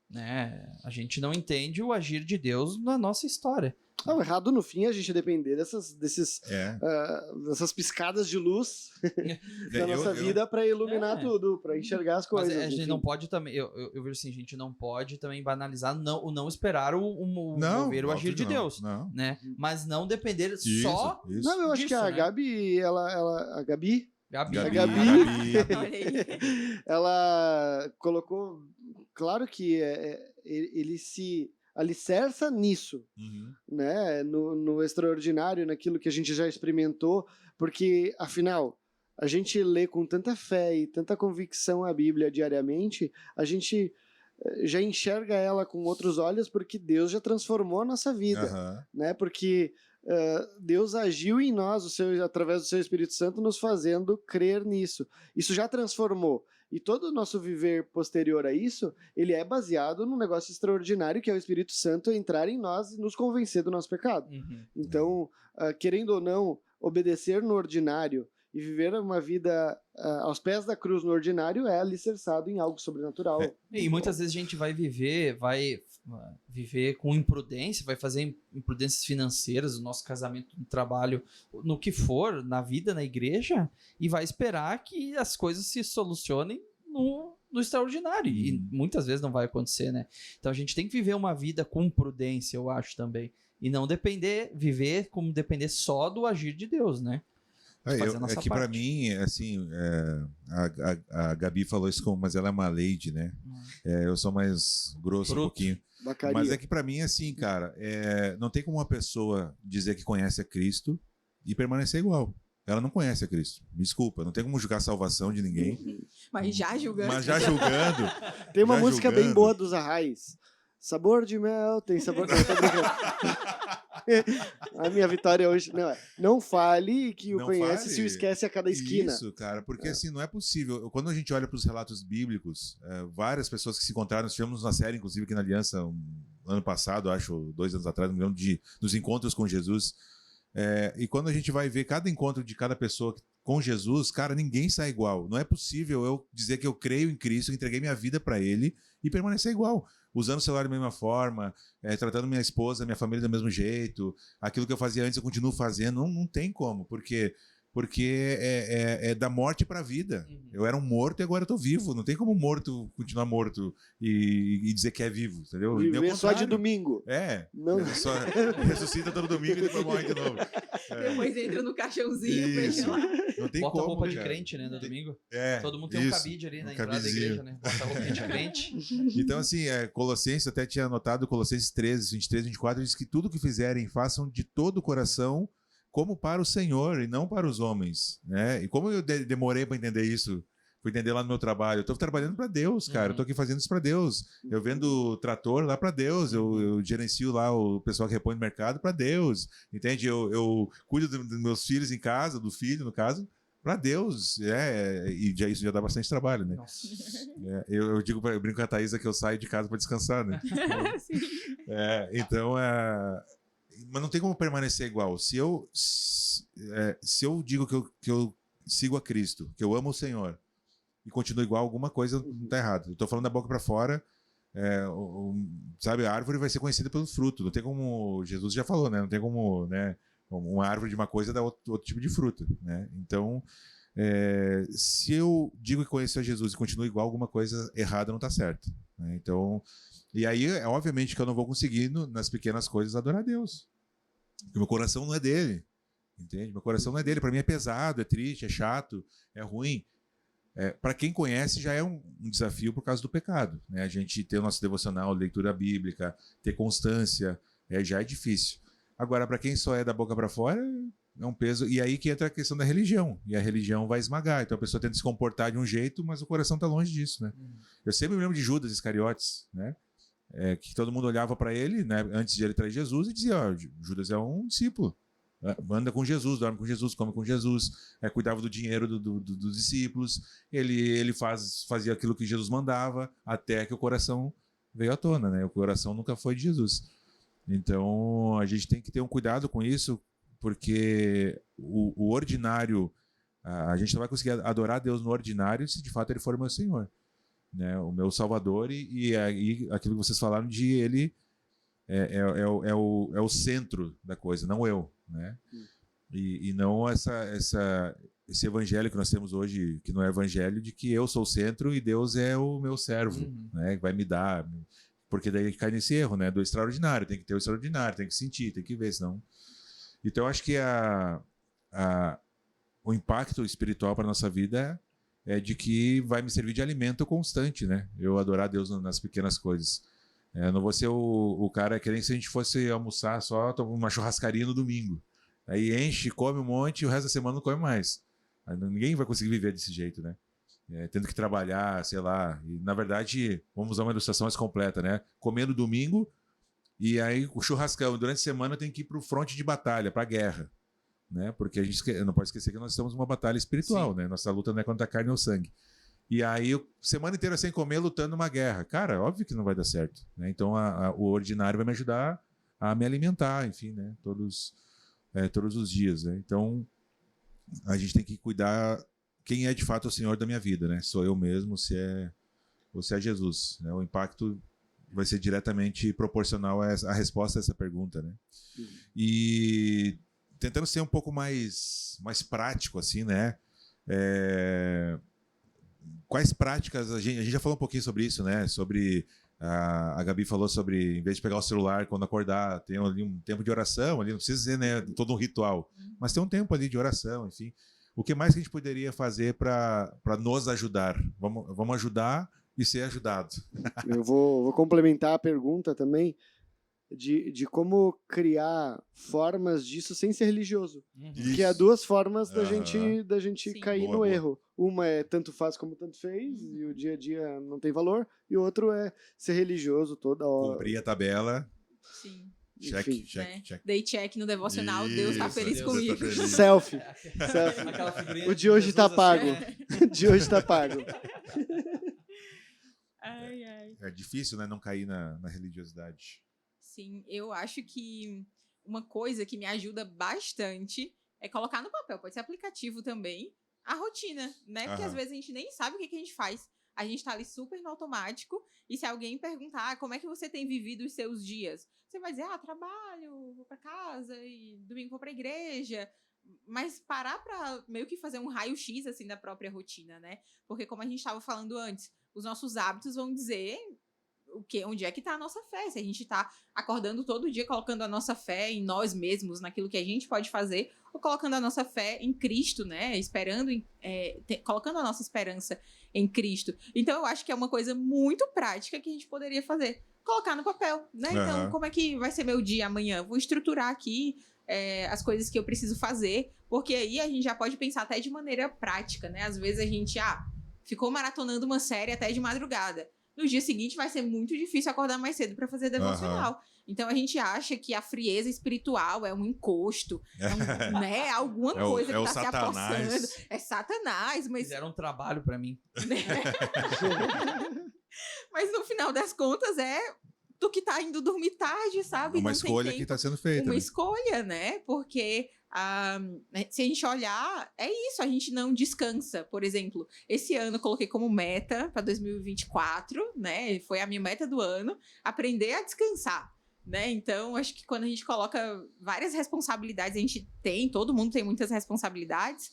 Né? A gente não entende o agir de Deus na nossa história.
Não, errado no fim é a gente depender dessas piscadas de luz da nossa vida para iluminar tudo, para enxergar as coisas.
Mas a gente não pode também, eu vejo assim, a gente não pode também banalizar o não esperar ver o agir de Deus, né? Mas não depender só
disso. Não, eu acho que a Gabi, a Gabi, ela colocou, claro que ele se alicerça nisso, né? No extraordinário, naquilo que a gente já experimentou, Porque, afinal, a gente lê com tanta fé e tanta convicção a Bíblia diariamente, a gente já enxerga ela com outros olhos porque Deus já transformou a nossa vida, né? Porque Deus agiu em nós através do seu Espírito Santo, nos fazendo crer nisso. Isso já transformou. E todo o nosso viver posterior a isso, ele é baseado num negócio extraordinário, que é o Espírito Santo entrar em nós e nos convencer do nosso pecado. Então, querendo ou não, obedecer no ordinário e viver uma vida aos pés da cruz no ordinário é alicerçado em algo sobrenatural.
E muitas vezes a gente vai viver com imprudência, vai fazer imprudências financeiras, no nosso casamento, no trabalho, no que for, na vida, na igreja, e vai esperar que as coisas se solucionem no extraordinário. E muitas vezes não vai acontecer, né? Então a gente tem que viver uma vida com prudência, eu acho também. E não viver como depender só do agir de Deus, né?
É que para mim, assim, a Gabi falou isso, mas ela é uma lady, né? Eu sou mais grosso um pouquinho.
Bacaria.
Mas é que para mim, assim, cara, não tem como uma pessoa dizer que conhece a Cristo e permanecer igual. Ela não conhece a Cristo. Me desculpa, não tem como julgar a salvação de ninguém.
Mas já julgando.
Tem uma música bem boa dos Arraiz. Sabor de mel, tem sabor de mel. A minha vitória hoje não fale que o conhece se o esquece a cada esquina.
Isso, cara, porque assim, não é possível. Quando a gente olha para os relatos bíblicos, várias pessoas que se encontraram, nós tivemos uma série, inclusive, aqui na Aliança, ano passado, acho, 2 anos atrás, não me lembro, dos encontros com Jesus. E quando a gente vai ver cada encontro de cada pessoa com Jesus, cara, ninguém sai igual. Não é possível eu dizer que eu creio em Cristo, entreguei minha vida para Ele e permanecer igual. Usando o celular da mesma forma, tratando minha esposa, minha família do mesmo jeito, aquilo que eu fazia antes eu continuo fazendo, não tem como, porque é da morte para a vida. Eu era um morto e agora eu tô vivo, não tem como morto continuar morto e dizer que é vivo, entendeu?
Viver só de domingo.
Não. Só ressuscita todo domingo e depois morre de novo.
Depois entra no caixãozinho, fecha lá.
Não tem
Bota
como,
roupa de
cara.
crente, né, no domingo. Todo mundo tem um cabide ali na entrada da igreja, né? Bota roupa de crente.
Então, assim, Colossenses, até tinha anotado, Colossenses 13, 23, 24, diz que tudo que fizerem, façam de todo o coração, como para o Senhor e não para os homens, né? E como eu demorei para entender isso, fui entender lá no meu trabalho, eu estou trabalhando para Deus, cara, eu estou aqui fazendo isso para Deus, eu vendo trator lá para Deus, eu gerencio lá o pessoal que repõe no mercado para Deus, entende? Eu cuido dos meus filhos em casa, do filho, no caso, para Deus, e isso já dá bastante trabalho, né? Eu brinco com a Thaisa que eu saio de casa para descansar, né? Então, mas não tem como permanecer igual. Se eu digo que eu sigo a Cristo, que eu amo o Senhor, e continuo igual, alguma coisa não está errado. Eu estou falando da boca para fora, sabe, a árvore vai ser conhecida pelo fruto. Não tem como, Jesus já falou, né? Não tem como, né, uma árvore de uma coisa dar outro tipo de fruto, né? Então, se eu digo que conheço a Jesus e continuo igual, alguma coisa errada não está certa, né? Então, e aí, obviamente que eu não vou conseguir, nas pequenas coisas, adorar a Deus. Porque meu coração não é dele, entende? Meu coração não é dele. Para mim é pesado, é triste, é chato, é ruim. Para quem conhece, já é um desafio por causa do pecado, né? A gente ter o nosso devocional, leitura bíblica, ter constância, já é difícil. Agora, para quem só é da boca para fora, é um peso. E aí que entra a questão da religião. E a religião vai esmagar. Então a pessoa tenta se comportar de um jeito, mas o coração está longe disso, né? Eu sempre me lembro de Judas Iscariotes, né? Que todo mundo olhava para ele, né, antes de ele trair Jesus, e dizia: Judas é um discípulo, anda com Jesus, dorme com Jesus, come com Jesus, cuidava do dinheiro dos discípulos, ele fazia aquilo que Jesus mandava, até que o coração veio à tona, né? O coração nunca foi de Jesus. Então a gente tem que ter um cuidado com isso, porque o ordinário, a gente não vai conseguir adorar Deus no ordinário se de fato ele for o meu Senhor, né, o meu Salvador, e aí aquilo que vocês falaram de ele é o centro da coisa, não eu, né? E não esse evangelho que nós temos hoje, que não é evangelho, de que eu sou o centro e Deus é o meu servo, né, que vai me dar, porque daí cai nesse erro, né, do extraordinário, tem que ter o extraordinário, tem que sentir, tem que ver, senão... Então eu acho que o impacto espiritual para a nossa vida é de que vai me servir de alimento constante, né? Eu adorar Deus nas pequenas coisas. Não vou ser o cara que nem se a gente fosse almoçar só uma churrascaria no domingo. Aí enche, come um monte e o resto da semana não come mais. Aí ninguém vai conseguir viver desse jeito, né? Tendo que trabalhar, sei lá. E, na verdade, vamos usar uma ilustração mais completa, né? Comendo domingo e aí o churrascão. Durante a semana tem que ir para o fronte de batalha, para a guerra. Né? Porque a gente não pode esquecer que nós estamos numa batalha espiritual, né? Nossa luta não é contra a carne ou sangue. E aí, semana inteira sem comer, lutando uma guerra. Cara, óbvio que não vai dar certo. Né? Então, o ordinário vai me ajudar a me alimentar, enfim, né? Todos os dias. Né? Então, a gente tem que cuidar quem é de fato o Senhor da minha vida, né? Sou eu mesmo, ou se é Jesus. Né? O impacto vai ser diretamente proporcional à resposta a essa pergunta, né? E tentando ser um pouco mais prático, assim, né? Quais práticas a gente já falou um pouquinho sobre isso, né? Sobre a Gabi falou sobre, em vez de pegar o celular quando acordar, tem ali um tempo de oração, ali não precisa ser, né, todo um ritual, mas tem um tempo ali de oração, enfim. O que mais que a gente poderia fazer para nos ajudar? Vamos ajudar e ser ajudado.
Eu vou complementar a pergunta também de como criar formas disso sem ser religioso. Que há duas formas da gente
Sim.
cair no erro. Uma é tanto faz como tanto fez, e o dia a dia não tem valor. E o outro é ser religioso toda hora.
Cumprir a tabela.
Sim.
Check,
Enfim,
check, check.
Dei check no devocional, Deus tá
Isso,
feliz
Deus
comigo.
tá feliz.
Selfie.
Aquela figurinha
O de hoje tá
Jesus
pago.
assim.
De hoje tá pago.
Ai, ai.
É difícil, né, não cair na religiosidade.
Sim, eu acho que uma coisa que me ajuda bastante é colocar no papel, pode ser aplicativo também, a rotina, né? Porque às vezes a gente nem sabe o que a gente faz. A gente tá ali super no automático, e se alguém perguntar como é que você tem vivido os seus dias, você vai dizer, trabalho, vou pra casa, e domingo vou pra igreja. Mas parar pra meio que fazer um raio-x, assim, da própria rotina, né? Porque como a gente estava falando antes, os nossos hábitos vão dizer onde é que tá a nossa fé. Se a gente tá acordando todo dia colocando a nossa fé em nós mesmos, naquilo que a gente pode fazer, ou colocando a nossa fé em Cristo, né? Colocando a nossa esperança em Cristo. Então eu acho que é uma coisa muito prática que a gente poderia fazer. Colocar no papel, né? Então, como é que vai ser meu dia amanhã? Vou estruturar aqui as coisas que eu preciso fazer, porque aí a gente já pode pensar até de maneira prática, né? Às vezes a gente, ficou maratonando uma série até de madrugada. No dia seguinte vai ser muito difícil acordar mais cedo para fazer devocional. Então a gente acha que a frieza espiritual é um encosto, né? Alguma coisa que está se apossando. É Satanás, mas...
Fizeram um trabalho para mim.
Né? Mas no final das contas do que tá indo dormir tarde, sabe?
Uma escolha que está sendo feita.
Uma escolha, né? Porque se a gente olhar, é isso, a gente não descansa. Por exemplo, esse ano eu coloquei como meta para 2024, né? Foi a minha meta do ano, aprender a descansar. Né? Então, acho que quando a gente coloca várias responsabilidades, todo mundo tem muitas responsabilidades,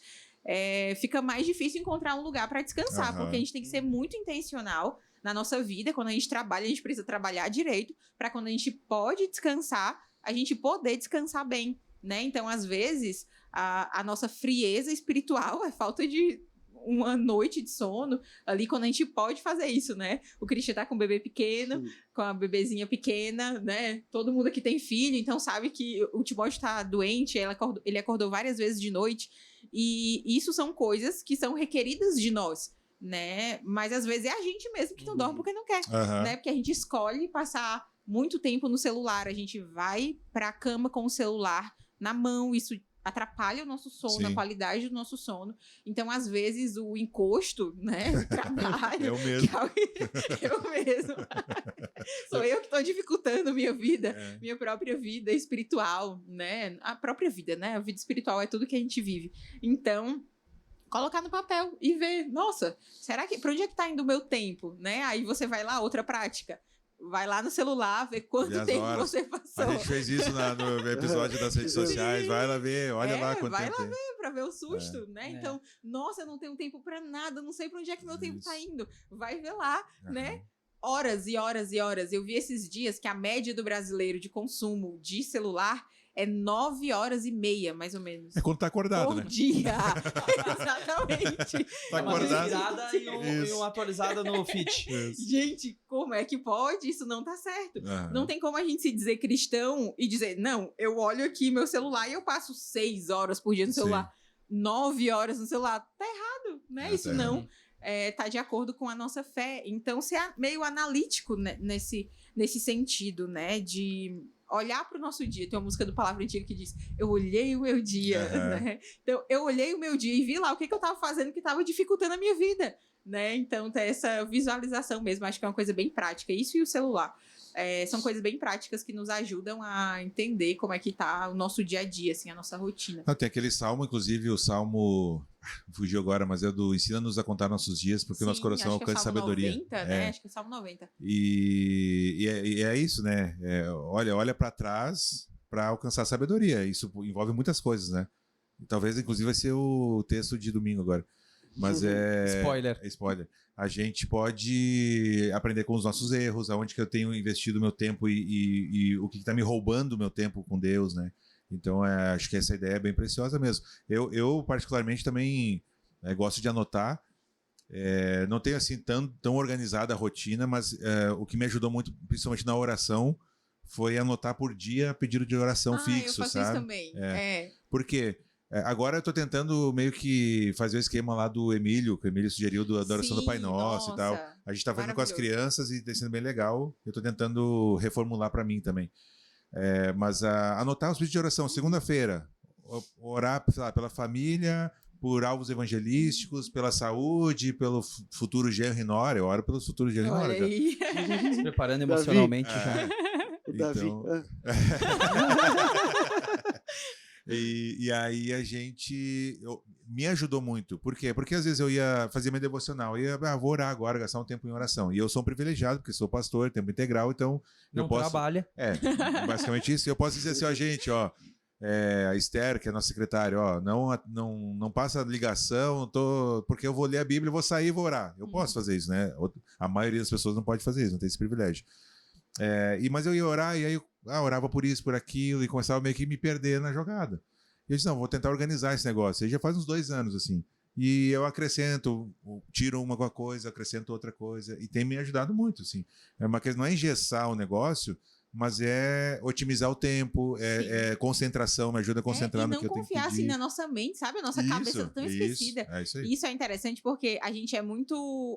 fica mais difícil encontrar um lugar para descansar, porque a gente tem que ser muito intencional na nossa vida. Quando a gente trabalha, a gente precisa trabalhar direito, para quando a gente pode descansar, a gente poder descansar bem, né? Então, às vezes, a nossa frieza espiritual é falta de uma noite de sono ali, quando a gente pode fazer isso, né? O Christian tá com um bebê pequeno, com a bebezinha pequena, né? Todo mundo aqui tem filho, então sabe que o Timóteo tá doente, ele acordou várias vezes de noite, e isso são coisas que são requeridas de nós, né? Mas às vezes é a gente mesmo que não dorme porque não quer, né? Porque a gente escolhe passar muito tempo no celular, a gente vai pra cama com o celular na mão, isso atrapalha o nosso sono, a qualidade do nosso sono. Então, às vezes, o encosto, né? O trabalho...
Eu mesmo.
Eu mesmo. Sou eu que estou dificultando minha vida, minha própria vida espiritual, né? A própria vida, né? A vida espiritual é tudo que a gente vive. Então, colocar no papel e ver, nossa, para onde é que tá indo o meu tempo, né? Aí você vai lá, outra prática. Vai lá no celular, ver quanto tempo você passou.
A gente fez isso no episódio das redes sociais. Vai lá ver, olha lá quanto tempo.
Vai lá ver pra ver o susto, né? Então, nossa, eu não tenho tempo pra nada, não sei pra onde é que meu tempo tá indo. Vai ver lá, né? Horas e horas e horas. Eu vi esses dias que a média do brasileiro de consumo de celular é 9 horas e meia, mais ou menos.
É quando tá acordado,
Por
né?
dia. Exatamente.
Tá
Uma
acordado.
revirada e uma atualizada no feed.
Gente, como é que pode? Isso não tá certo.
Aham.
Não tem como a gente se dizer cristão e dizer, não, eu olho aqui meu celular e eu passo 6 horas por dia no
Sim.
celular, 9 horas no celular. Tá errado, né?
É,
Isso
tá
não tá de acordo com a nossa fé. Então, ser meio analítico, né, nesse sentido, né? De olhar para o nosso dia. Tem uma música do Palavra Antiga que diz, eu olhei o meu dia, né? Então, eu olhei o meu dia e vi lá o que eu estava fazendo que estava dificultando a minha vida, né? Então, ter essa visualização mesmo, acho que é uma coisa bem prática. Isso e o celular. São coisas bem práticas que nos ajudam a entender como é que tá o nosso dia a dia, assim, a nossa rotina.
Tem aquele salmo, inclusive, o salmo... Fugiu agora, mas é do Ensina-nos a contar nossos dias, porque o nosso coração
acho que é o
alcança
Salmo
sabedoria.
90, né? Acho que é o Salmo 90.
E é isso, né? Olha para trás para alcançar sabedoria. Isso envolve muitas coisas, né? E talvez, inclusive, vai ser o texto de domingo agora. Mas Spoiler. A gente pode aprender com os nossos erros, aonde que eu tenho investido meu tempo e o que está me roubando o meu tempo com Deus, né? Então, acho que essa ideia é bem preciosa mesmo. Eu particularmente, também gosto de anotar. Não tenho assim tão organizada a rotina, mas o que me ajudou muito, principalmente na oração, foi anotar por dia pedido de oração fixo,
eu faço
sabe?
isso também.
Por quê? Agora eu tô tentando meio que fazer o esquema lá do Emílio, que o Emílio sugeriu da oração do Pai Nosso e tal. A gente tá fazendo com as crianças e tá sendo bem legal. Eu tô tentando reformular para mim também. Mas anotar os pedidos de oração, segunda-feira, orar, sei lá, pela família, por alvos evangelísticos, pela saúde, pelo futuro genro e nora. Eu oro pelo futuro genro e nora.
Olha aí.
Se preparando emocionalmente
Davi.
já.
O Davi.
Então... E aí me ajudou muito. Por quê? Porque às vezes eu ia fazer minha devocional, vou orar agora, gastar um tempo em oração. E eu sou um privilegiado, porque sou pastor, tempo integral, então
Não
eu posso...
trabalha.
Basicamente isso. Eu posso dizer assim, gente, a Esther, que é a nossa secretária, não passa ligação, porque eu vou ler a Bíblia, vou sair e vou orar. Eu posso fazer isso, né? A maioria das pessoas não pode fazer isso, não tem esse privilégio. Mas eu ia orar, e aí eu orava por isso, por aquilo, e começava meio que me perder na jogada. E eu disse, não, vou tentar organizar esse negócio. E já faz uns 2 anos, assim. E eu acrescento, tiro uma coisa, acrescento outra coisa, e tem me ajudado muito, assim. Não é engessar o negócio, mas é otimizar o tempo, concentração, me ajuda a concentrar no que eu tenho que pedir.
E não confiar assim na nossa mente, sabe? A nossa cabeça tão esquecida.
Isso aí.
Isso é interessante porque a gente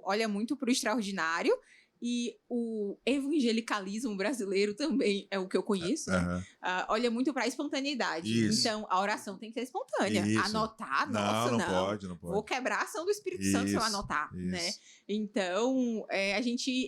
olha muito pro extraordinário, e o evangelicalismo brasileiro também é o que eu conheço, né? Olha muito para a espontaneidade.
Isso.
Então, a oração tem que ser espontânea.
Isso.
Anotar,
não pode.
Vou quebrar a ação do Espírito Santo se eu anotar, né? Então, a gente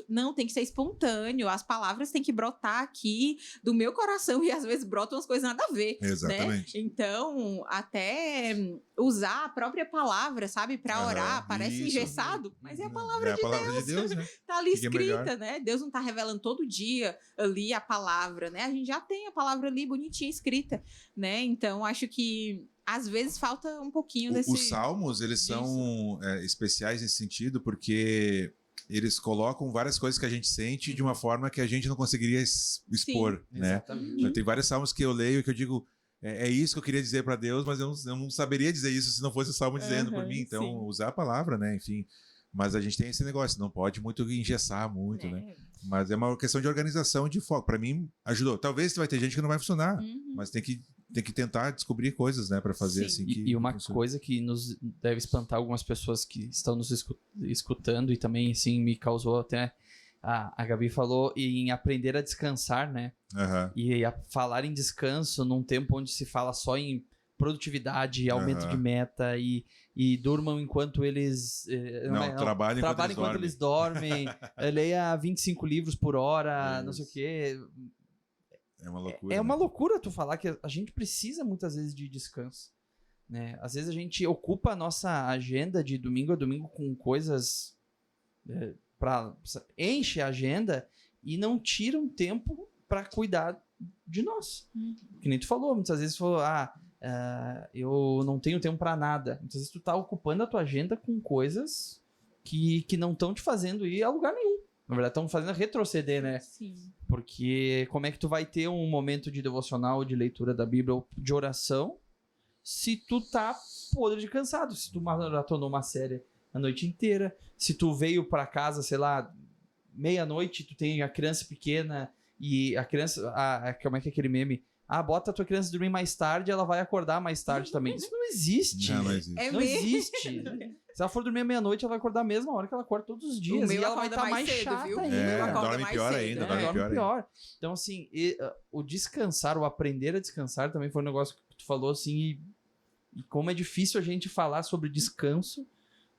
não, tem que ser espontâneo. As palavras têm que brotar aqui do meu coração e às vezes brotam umas coisas nada a ver.
Exatamente.
Né? Então, até usar a própria palavra, sabe? Para orar, parece engessado, mas é a palavra
de Deus, né?
Tá ali escrita, né? Deus não tá revelando todo dia ali a palavra, né? A gente já tem a palavra ali bonitinha escrita, né? Então, acho que às vezes falta um pouquinho desse...
Os salmos, eles são especiais nesse sentido, porque eles colocam várias coisas que a gente sente de uma forma que a gente não conseguiria expor, né?
Exatamente.
Tem vários salmos que eu leio e que eu digo, é isso que eu queria dizer para Deus, mas eu não saberia dizer isso se não fosse o salmo dizendo por mim. Então, usar a palavra, né? Enfim... Mas a gente tem esse negócio, não pode muito engessar muito, né? Mas é uma questão de organização, de foco. Para mim, ajudou. Talvez vai ter gente que não vai funcionar, mas tem que tentar descobrir coisas, né? Para fazer assim.
E uma coisa que nos deve espantar algumas pessoas que estão nos escutando e também, assim, me causou até... A Gabi falou em aprender a descansar, né? E a falar em descanso num tempo onde se fala só em produtividade, aumento de meta e durmam enquanto eles...
trabalhem
enquanto eles dormem. Leia 25 livros por hora, não sei o quê.
É uma loucura.
É uma loucura tu falar que a gente precisa muitas vezes de descanso. Né? Às vezes a gente ocupa a nossa agenda de domingo a domingo com coisas... enche a agenda e não tira um tempo para cuidar de nós. Que nem tu falou, muitas vezes falou, eu não tenho tempo para nada. Muitas vezes tu tá ocupando a tua agenda com coisas que não estão te fazendo ir a lugar nenhum. Na verdade, estão fazendo retroceder, né?
Sim.
Porque como é que tu vai ter um momento de devocional, de leitura da Bíblia ou de oração, se tu tá podre de cansado, se tu maratonou uma série a noite inteira, se tu veio pra casa, sei lá, meia-noite, tu tem a criança pequena e a criança... como é que é aquele meme? Bota a tua criança dormir mais tarde, ela vai acordar mais tarde também. Isso não existe.
Não existe.
É
Não
mesmo?
existe. Se ela for dormir meia-noite, ela vai acordar a mesma hora que ela acorda todos os dias.
meu
E ela vai
acorda
estar
mais
mais
cedo,
chata
viu?
ainda.
Eu acordo
dorme
mais
pior
cedo,
ainda,
né?
dorme
Dorme
pior ainda.
pior. Então, assim, o descansar, o aprender a descansar também foi um negócio que tu falou, assim, e como é difícil a gente falar sobre descanso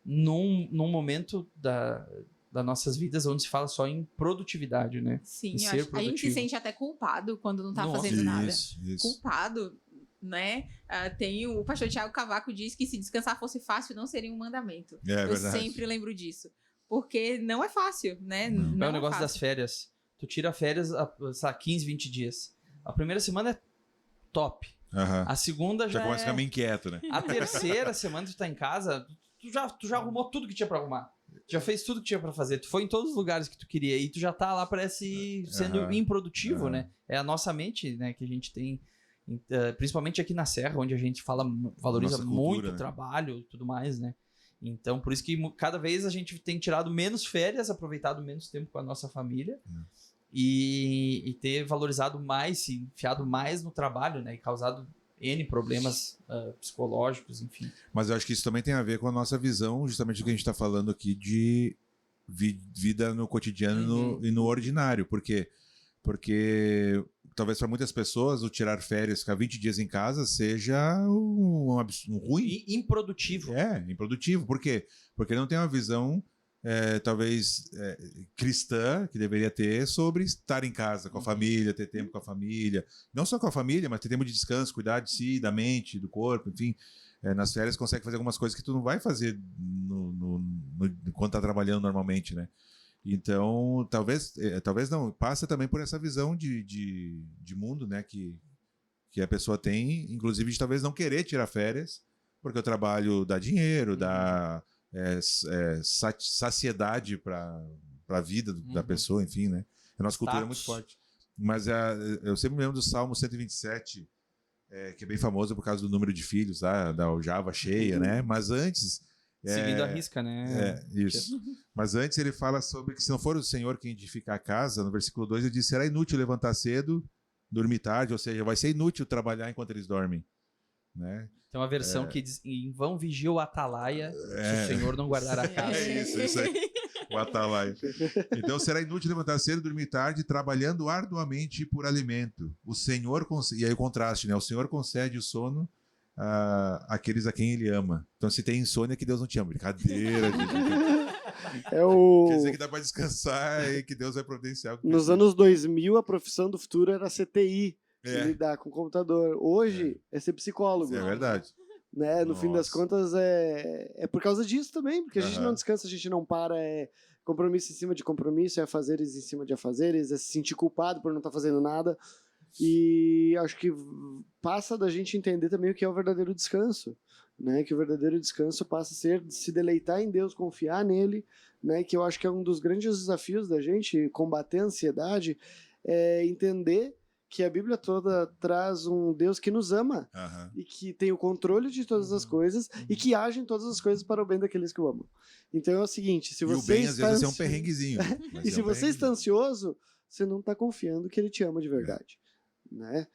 num momento das nossas vidas onde se fala só em produtividade, né?
Sim,
E ser
a gente se
produtivo.
sente até culpado quando não tá
Nossa,
fazendo nada.
Isso.
Culpado, né? Tem o pastor Tiago Cavaco diz que se descansar fosse fácil, não seria um mandamento.
É
Eu
verdade.
sempre lembro disso. Porque não é fácil, né?
Não.
Não
É o negócio das
fácil.
férias. Tu tira férias, sei lá, 15, 20 dias. A primeira semana é top.
Aham.
A segunda
Já
já
começa a ficar
é...
meio inquieto, né?
A terceira semana tu tá em casa, tu já arrumou tudo que tinha pra arrumar. Já fez tudo que tinha pra fazer. Tu foi em todos os lugares que tu queria e tu já tá lá, parece sendo
Aham.
improdutivo,
Aham.
né? É a nossa mente, né, que a gente tem, principalmente aqui na Serra, onde a gente valoriza
Nossa cultura,
muito o
né?
trabalho e tudo mais, né? Então, por isso que cada vez a gente tem tirado menos férias, aproveitado menos tempo com a nossa família e ter valorizado mais, se enfiado mais no trabalho, né? E causado N problemas psicológicos, enfim.
Mas eu acho que isso também tem a ver com a nossa visão, justamente do que a gente está falando aqui de vida no cotidiano e no ordinário. Por quê? Porque talvez para muitas pessoas o tirar férias, ficar 20 dias em casa, seja um ruim.
E improdutivo.
Improdutivo. Por quê? Porque não tem uma visão, talvez, cristã, que deveria ter, sobre estar em casa com a família, ter tempo com a família. Não só com a família, mas ter tempo de descanso, cuidar de si, da mente, do corpo, enfim. Nas férias consegue fazer algumas coisas que tu não vai fazer quando tá trabalhando normalmente, né? Então, talvez não, passa também por essa visão de mundo, né, que a pessoa tem, inclusive de talvez não querer tirar férias, porque o trabalho dá dinheiro, dá saciedade para a vida da pessoa, enfim, né? A nossa cultura é muito forte. Mas eu sempre me lembro do Salmo 127, que é bem famoso por causa do número de filhos, da aljava cheia, né? Mas antes...
Seguindo a risca, né?
Isso. Mas antes ele fala sobre que se não for o Senhor quem edificar a casa, no versículo 2 ele diz, será inútil levantar cedo, dormir tarde, ou seja, vai ser inútil trabalhar enquanto eles dormem. Né?
Tem uma versão que diz, em vão vigia o atalaia, se o Senhor não guardar a casa.
Isso aí. O atalaia. Então será inútil levantar cedo, dormir tarde, trabalhando arduamente por alimento. O Senhor e aí o contraste, né? O Senhor concede o sono àqueles a quem ele ama. Então se tem insônia, que Deus não te ama. Brincadeira, gente. Quer dizer que dá para descansar e que Deus vai providenciar.
Nos anos 2000, a profissão do futuro era CTI, lidar com o computador. Hoje é ser psicólogo.
É verdade.
Né? No fim das contas, é por causa disso também, porque a gente não descansa, a gente não para, é compromisso em cima de compromisso, é afazeres em cima de afazeres, é se sentir culpado por não estar fazendo nada. E acho que passa da gente entender também o que é o verdadeiro descanso, né? Que o verdadeiro descanso passa a ser se deleitar em Deus, confiar nele, né? Que eu acho que é um dos grandes desafios da gente combater a ansiedade, é entender que a Bíblia toda traz um Deus que nos ama e que tem o controle de todas as coisas e que age em todas as coisas para o bem daqueles que o amam. Então é o seguinte, se você
o bem às vezes é um perrenguezinho.
E se você está ansioso, você não está confiando que ele te ama de verdade. Né?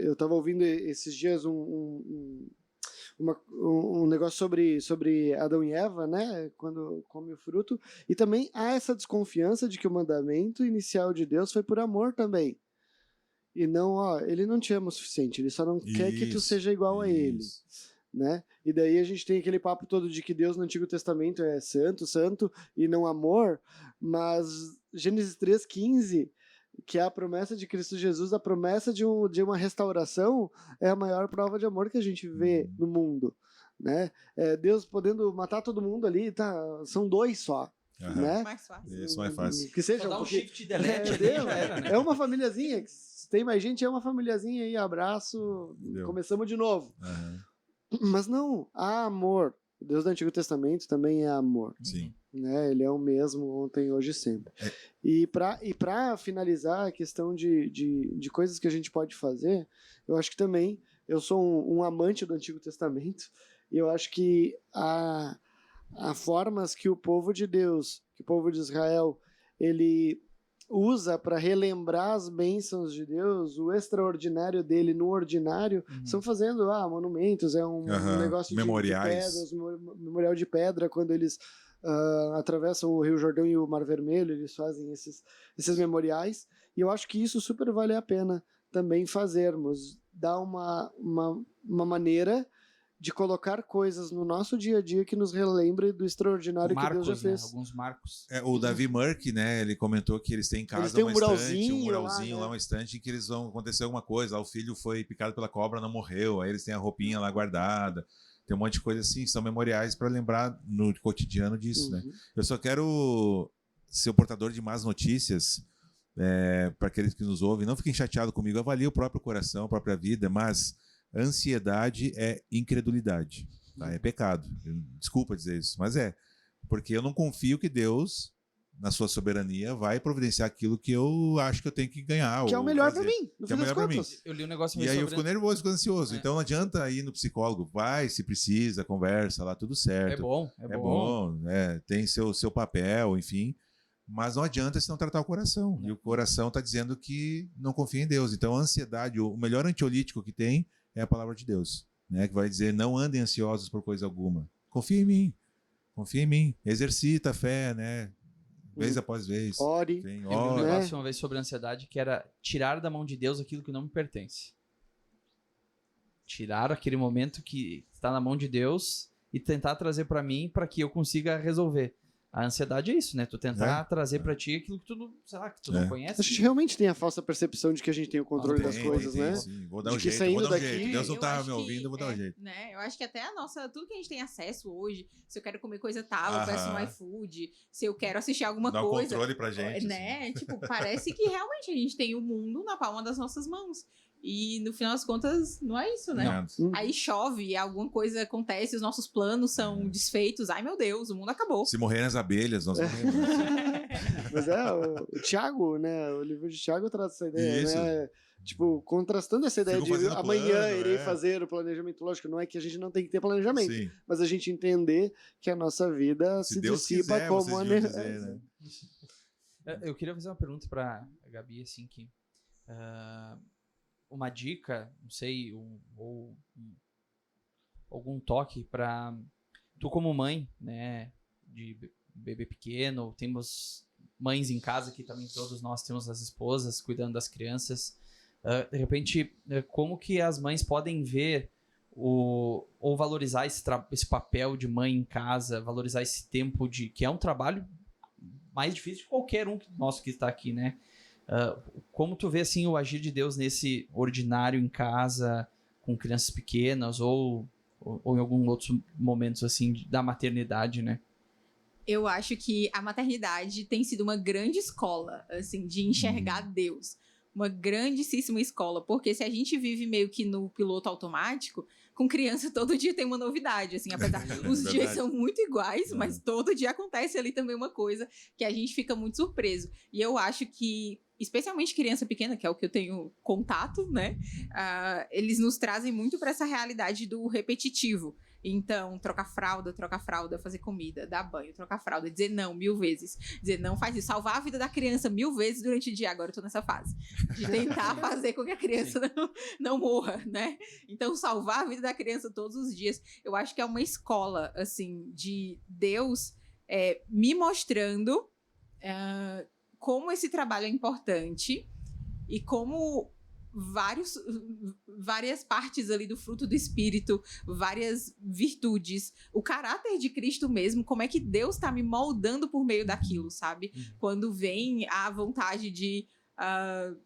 Eu estava ouvindo esses dias um negócio sobre Adão e Eva, né? Quando come o fruto, e também há essa desconfiança de que o mandamento inicial de Deus foi por amor também, e não, ele não te ama o suficiente, ele só não quer que tu seja igual a ele, né? E daí a gente tem aquele papo todo de que Deus no Antigo Testamento é santo, santo e não amor, mas Gênesis 3:15, que é a promessa de Cristo Jesus, a promessa de uma restauração, é a maior prova de amor que a gente vê no mundo, né? Deus podendo matar todo mundo ali, são 2 só, né?
Mais fácil.
Isso, mais fácil.
Que seja,
Só dá um
porque
shift delete ali, já era, né?
é uma famíliazinha, se tem mais gente, é uma famíliazinha aí, abraço, começamos de novo. Mas não, há amor, O Deus do Antigo Testamento também é amor.
Sim.
Né? Ele é o mesmo ontem, hoje e sempre. E para finalizar a questão de coisas que a gente pode fazer, eu acho que também, eu sou um amante do Antigo Testamento, e eu acho que há formas que o povo de Deus, que o povo de Israel, ele usa para relembrar as bênçãos de Deus, o extraordinário dele no ordinário, são fazendo monumentos, é um negócio
memoriais.
de pedras, memorial de pedra, quando eles atravessam o Rio Jordão e o Mar Vermelho, eles fazem esses memoriais, e eu acho que isso super vale a pena também fazermos, dar uma maneira de colocar coisas no nosso dia a dia que nos relembre do extraordinário que Deus já fez.
Né? Alguns marcos.
O Davi Murk, né, ele comentou que eles têm em casa
um muralzinho
lá, uma estante, em que eles vão acontecer alguma coisa. O filho foi picado pela cobra, não morreu, aí eles têm a roupinha lá guardada. Tem um monte de coisa assim, são memoriais para lembrar no cotidiano disso, né? Eu só quero ser o portador de más notícias para aqueles que nos ouvem. Não fiquem chateados comigo, avalie o próprio coração, a própria vida, mas ansiedade é incredulidade, tá? É pecado. Desculpa dizer isso, mas porque eu não confio que Deus, na sua soberania, vai providenciar aquilo que eu acho que eu tenho que ganhar.
Que é o melhor para mim, no fim das contas.
Eu li um negócio
e aí eu fico nervoso, fico ansioso. Então não adianta ir no psicólogo. Vai, se precisa, conversa lá, tudo certo.
É bom.
Tem seu papel, enfim. Mas não adianta se não tratar o coração. E o coração está dizendo que não confia em Deus. Então a ansiedade, o melhor antiolítico que tem é a palavra de Deus, né? Que vai dizer, não andem ansiosos por coisa alguma. Confia em mim. Exercita a fé, né? Vez após vez.
Ore.
Eu vi um negócio uma vez sobre ansiedade que era tirar da mão de Deus aquilo que não me pertence. Tirar aquele momento que está na mão de Deus e tentar trazer para mim para que eu consiga resolver. A ansiedade é isso, né? Tu tentar trazer pra ti aquilo que tu não conhece.
A gente realmente tem a falsa percepção de que a gente tem o controle das coisas, né?
Sim. Vou dar um jeito. Deus não tá me ouvindo, eu vou dar um jeito.
Né? Eu acho que até tudo que a gente tem acesso hoje, se eu quero comer coisa tal, eu peço no iFood, se eu quero assistir alguma
coisa. Dá um controle pra gente.
Né? Assim. Tipo, parece que realmente a gente tem o mundo na palma das nossas mãos. E no final das contas, não é isso, né? Aí chove, alguma coisa acontece, os nossos planos são desfeitos. Ai, meu Deus, o mundo acabou.
Se morrerem as abelhas, nós morremos.
Mas o Tiago, né? O livro de Tiago traz essa ideia, né? Tipo, contrastando essa ideia de amanhã irei fazer o planejamento. Lógico, não é que a gente não tem que ter planejamento, mas a gente entender que a nossa vida se dissipa
quiser,
como a
né?
Eu queria fazer uma pergunta pra Gabi, assim, que... uma dica, não sei, ou algum toque para tu como mãe, né, de bebê pequeno, temos mães em casa que também todos nós temos as esposas cuidando das crianças, de repente, como que as mães podem ver ou valorizar esse papel de mãe em casa, valorizar esse tempo que é um trabalho mais difícil de qualquer um nosso que está aqui, né? Como tu vê assim o agir de Deus nesse ordinário em casa com crianças pequenas ou em algum outros momentos assim da maternidade, né?
Eu acho que a maternidade tem sido uma grande escola, assim, de enxergar Deus. Uma grandíssima escola, porque se a gente vive meio que no piloto automático, com criança todo dia tem uma novidade, assim, apesar os dias são muito iguais, mas todo dia acontece ali também uma coisa que a gente fica muito surpreso. E eu acho que, especialmente criança pequena, que é o que eu tenho contato, né, eles nos trazem muito para essa realidade do repetitivo. Então, trocar fralda, fazer comida, dar banho, trocar fralda, dizer não 1000 vezes. Dizer não faz isso. Salvar a vida da criança 1000 vezes durante o dia. Agora eu tô nessa fase. De tentar fazer com que a criança não morra, né? Então, salvar a vida da criança todos os dias. Eu acho que é uma escola, assim, de Deus me mostrando como esse trabalho é importante e como várias partes ali do fruto do Espírito, várias virtudes, o caráter de Cristo mesmo, como é que Deus tá me moldando por meio daquilo, sabe? Quando vem a vontade de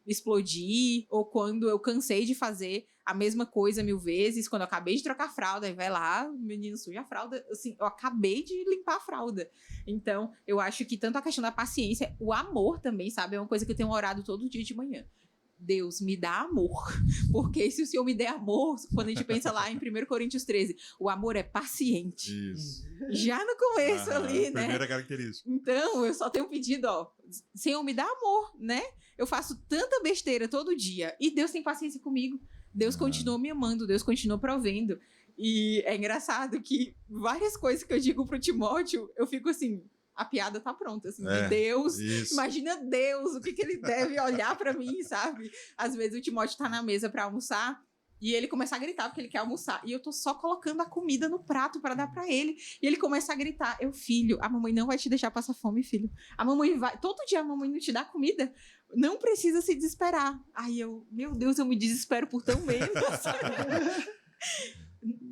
explodir, ou quando eu cansei de fazer a mesma coisa 1000 vezes, quando eu acabei de trocar a fralda, aí vai lá, o menino suja a fralda, assim, eu acabei de limpar a fralda. Então, eu acho que tanto a questão da paciência, o amor também, sabe? É uma coisa que eu tenho orado todo dia de manhã. Deus, me dá amor. Porque se o Senhor me der amor, quando a gente pensa lá em 1 Coríntios 13, o amor é paciente.
Isso.
Já no começo ali, né?
Primeira característica.
Então, eu só tenho um pedido, ó. Senhor, me dá amor, né? Eu faço tanta besteira todo dia e Deus tem paciência comigo. Deus continua me amando, Deus continua provendo. E é engraçado que várias coisas que eu digo pro Timóteo, eu fico assim, a piada tá pronta, assim, de Deus.
Isso.
Imagina Deus, o que ele deve olhar pra mim, sabe? Às vezes o Timóteo tá na mesa pra almoçar e ele começa a gritar porque ele quer almoçar. E eu tô só colocando a comida no prato pra dar pra ele. E ele começa a gritar, filho, a mamãe não vai te deixar passar fome, filho. A mamãe vai, todo dia a mamãe não te dá comida. Não precisa se desesperar. Aí meu Deus, eu me desespero por tão menos, sabe?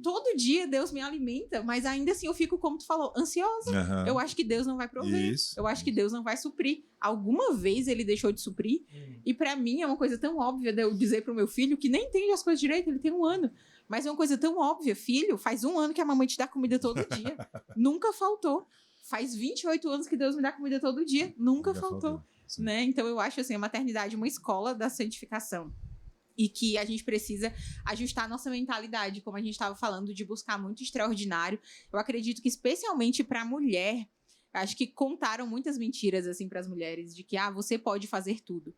Todo dia Deus me alimenta, mas ainda assim eu fico, como tu falou, ansiosa.
Uhum.
Eu acho que Deus não vai prover.
Isso.
Eu acho que Deus não vai suprir. Alguma vez ele deixou de suprir. E pra mim é uma coisa tão óbvia de eu dizer pro meu filho, que nem entende as coisas direito, ele tem 1 ano. Mas é uma coisa tão óbvia. Filho, faz 1 ano que a mamãe te dá comida todo dia. Nunca faltou. Faz 28 anos que Deus me dá comida todo dia. Nunca faltou. Né? Então eu acho assim, a maternidade uma escola da santificação. E que a gente precisa ajustar a nossa mentalidade, como a gente estava falando, de buscar muito extraordinário. Eu acredito que, especialmente para a mulher, acho que contaram muitas mentiras assim para as mulheres, de que você pode fazer tudo.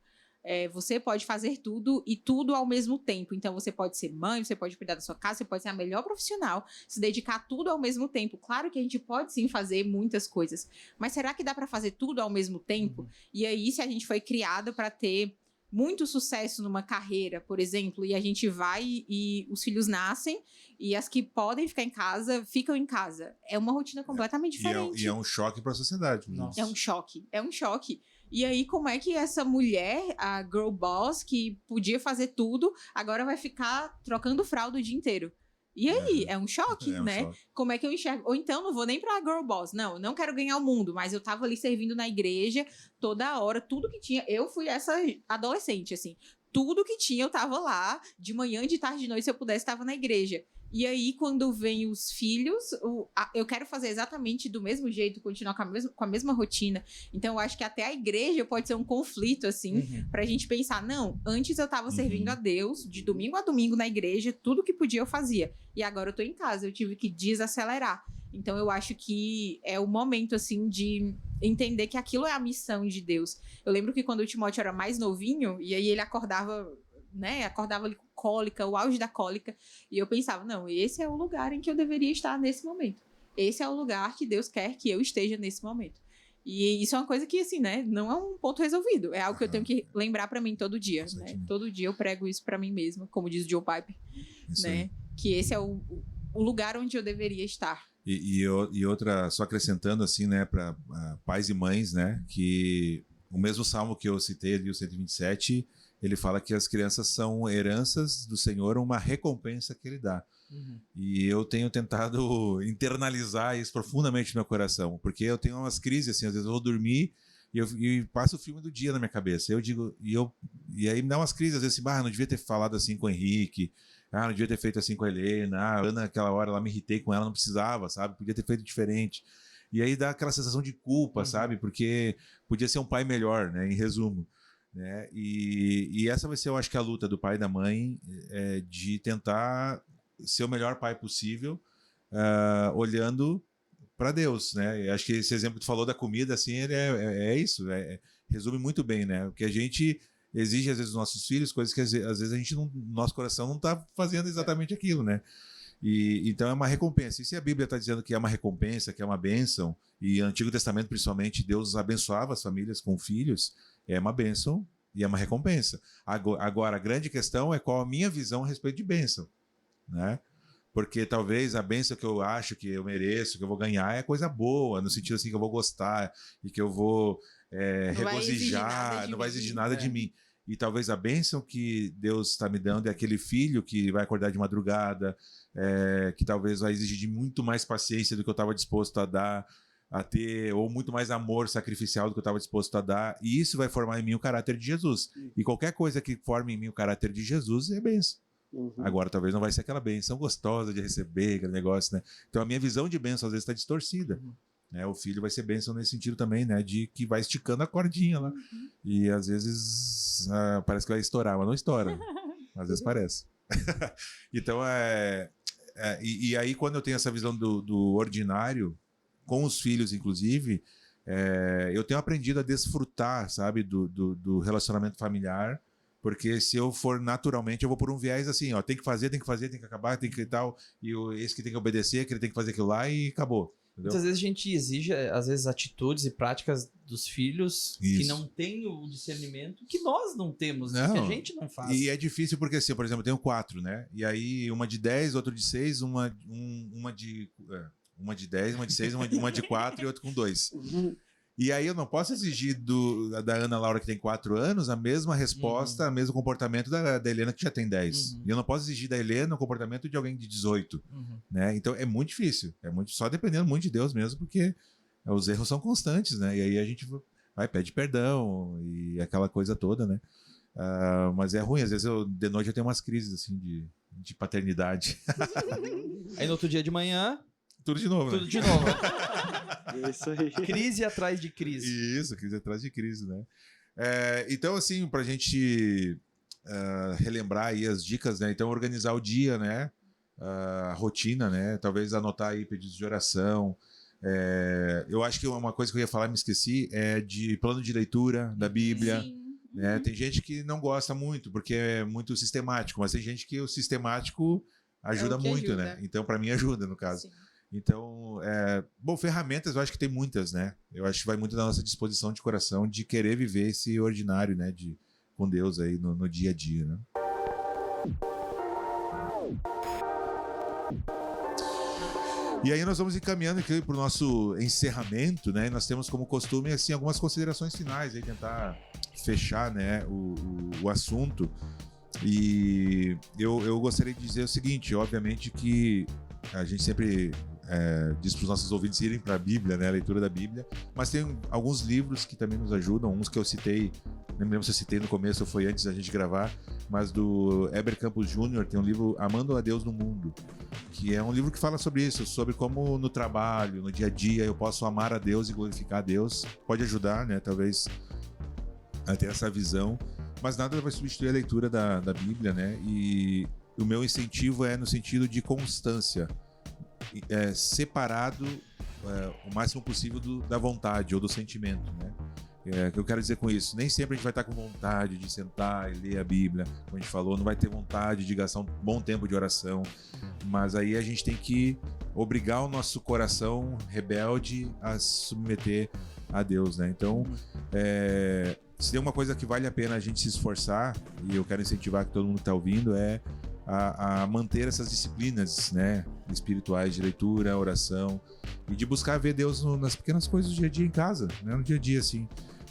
Você pode fazer tudo e tudo ao mesmo tempo. Então, você pode ser mãe, você pode cuidar da sua casa, você pode ser a melhor profissional, se dedicar a tudo ao mesmo tempo. Claro que a gente pode, sim, fazer muitas coisas. Mas será que dá para fazer tudo ao mesmo tempo? E aí, se a gente foi criada para ter muito sucesso numa carreira, por exemplo, e a gente vai e os filhos nascem e as que podem ficar em casa, ficam em casa. É uma rotina completamente diferente.
E é um choque para a sociedade.
Nossa.
É um choque. E aí, como é que essa mulher, a girl boss, que podia fazer tudo, agora vai ficar trocando fralda o dia inteiro? E aí, é um choque, né?
Choque.
Como é que eu enxergo? Ou então, não vou nem pra girl boss. Não, eu não quero ganhar o mundo, mas eu tava ali servindo na igreja toda hora, tudo que tinha. Eu fui essa adolescente, assim. Tudo que tinha, eu tava lá, de manhã, de tarde, de noite, se eu pudesse, tava na igreja. E aí, quando vem os filhos, eu quero fazer exatamente do mesmo jeito, continuar com a mesma rotina. Então, eu acho que até a igreja pode ser um conflito, assim, pra gente pensar, não, antes eu tava servindo a Deus, de domingo a domingo na igreja, tudo que podia eu fazia. E agora eu tô em casa, eu tive que desacelerar. Então, eu acho que é o momento, assim, de entender que aquilo é a missão de Deus. Eu lembro que quando o Timóteo era mais novinho, e aí ele acordava, né, acordava ali com cólica, o auge da cólica, e eu pensava, não, esse é o lugar em que eu deveria estar nesse momento. Esse é o lugar que Deus quer que eu esteja nesse momento. E isso é uma coisa que, assim, né, não é um ponto resolvido. É algo que eu tenho que lembrar pra mim todo dia, né? Todo dia eu prego isso pra mim mesma, como diz o Joe Pipe, né? Que esse é o lugar onde eu deveria estar.
E outra, só acrescentando assim, né, para pais e mães, né, que o mesmo salmo que eu citei ali, o 127, ele fala que as crianças são heranças do Senhor, uma recompensa que ele dá. E eu tenho tentado internalizar isso profundamente no meu coração, porque eu tenho umas crises assim, às vezes eu vou dormir e passo o filme do dia na minha cabeça. Eu digo, e aí me dá umas crises, às vezes assim, não devia ter falado assim com o Henrique, não devia ter feito assim com a Helena, a Ana naquela hora lá me irritei com ela, não precisava, sabe? Podia ter feito diferente. E aí dá aquela sensação de culpa, sabe? Porque podia ser um pai melhor, né? Em resumo. Né? E essa vai ser, eu acho que a luta do pai e da mãe, de tentar ser o melhor pai possível, olhando para Deus, né? Eu acho que esse exemplo que tu falou da comida, assim, ele é isso, resume muito bem, né? O que a gente exige às vezes dos nossos filhos, coisas que às vezes a gente nosso coração não está fazendo exatamente aquilo, né? E então é uma recompensa. E se a Bíblia está dizendo que é uma recompensa, que é uma bênção, e no Antigo Testamento principalmente Deus abençoava as famílias com filhos, é uma bênção e é uma recompensa. Agora a grande questão é qual a minha visão a respeito de bênção, né? Porque talvez a bênção que eu acho que eu mereço, que eu vou ganhar, é coisa boa, no sentido assim que eu vou gostar e que eu vou regozijar, não vai exigir nada de mim. E talvez a bênção que Deus está me dando é aquele filho que vai acordar de madrugada, que talvez vai exigir de muito mais paciência do que eu estava disposto a ter, ou muito mais amor sacrificial do que eu estava disposto a dar. E isso vai formar em mim o caráter de Jesus. E qualquer coisa que forme em mim o caráter de Jesus é bênção. Agora, talvez não vai ser aquela bênção gostosa de receber, aquele negócio, né? Então, a minha visão de bênção às vezes está distorcida. né? O filho vai ser bênção nesse sentido também, né? De que vai esticando a cordinha lá. E às vezes parece que vai estourar, mas não estoura. Às vezes parece. Então, e aí quando eu tenho essa visão do ordinário, com os filhos, inclusive, eu tenho aprendido a desfrutar, sabe, do relacionamento familiar, porque se eu for naturalmente, eu vou por um viés assim, ó, tem que fazer, tem que acabar, tem que e tal, e esse que tem que obedecer, que ele tem que fazer aquilo lá e acabou. Entendeu?
Muitas vezes a gente exige, às vezes, atitudes e práticas dos filhos que
Isso.
não têm o discernimento que nós não temos, né?
Não.
Que a gente não faz.
E é difícil porque, assim, por exemplo, eu tenho 4, né? E aí uma de 10, outra de 6, uma de 10, uma de 6, uma de 4 e outra com 2. E aí eu não posso exigir da Ana Laura, que tem 4 anos, a mesma resposta, o mesmo comportamento da Helena, que já tem 10. E eu não posso exigir da Helena o comportamento de alguém de 18. Né? Então é muito difícil. Só dependendo muito de Deus mesmo, porque os erros são constantes, né? E aí a gente vai, pede perdão e aquela coisa toda, né? Mas é ruim. Às vezes de noite eu tenho umas crises assim de paternidade.
Aí no outro dia de manhã,
Tudo de novo,
tudo
né?
de novo.
É isso aí.
Crise atrás de crise.
Isso, crise atrás de crise, né? Então, assim, pra gente relembrar aí as dicas, né? Então, organizar o dia, né? A rotina, né? Talvez anotar aí pedidos de oração. Eu acho que uma coisa que eu ia falar e me esqueci é de plano de leitura da Bíblia.
Sim.
Né? Tem gente que não gosta muito, porque é muito sistemático, mas tem gente que o sistemático ajuda
É o que
muito,
ajuda.
né? Então, para mim, ajuda, no caso.
Sim.
Então, ferramentas eu acho que tem muitas, né? Eu acho que vai muito da nossa disposição de coração de querer viver esse ordinário, né? Com Deus aí no dia a dia, né? E aí nós vamos encaminhando aqui para o nosso encerramento, né? E nós temos como costume, assim, algumas considerações finais aí, tentar fechar, né, o assunto. E eu gostaria de dizer o seguinte, obviamente que a gente sempre diz para os nossos ouvintes irem para a Bíblia, né, a leitura da Bíblia, mas tem alguns livros que também nos ajudam, uns que eu citei, não me lembro se eu citei no começo ou foi antes da gente gravar, mas do Heber Campos Jr. tem um livro Amando a Deus no Mundo, que é um livro que fala sobre isso, sobre como no trabalho, no dia a dia, eu posso amar a Deus e glorificar a Deus. Pode ajudar, né, talvez a ter essa visão, mas nada vai substituir a leitura da Bíblia, né, e o meu incentivo é no sentido de constância, separado o máximo possível da vontade ou do sentimento, né? O que eu quero dizer com isso? Nem sempre a gente vai estar com vontade de sentar e ler a Bíblia, como a gente falou, não vai ter vontade de gastar um bom tempo de oração, mas aí a gente tem que obrigar o nosso coração rebelde a se submeter a Deus, né? Então, se tem uma coisa que vale a pena a gente se esforçar, e eu quero incentivar que todo mundo que está ouvindo, a manter essas disciplinas, né, espirituais de leitura, oração e de buscar ver Deus nas pequenas coisas do dia a dia em casa, né, no dia a dia, assim.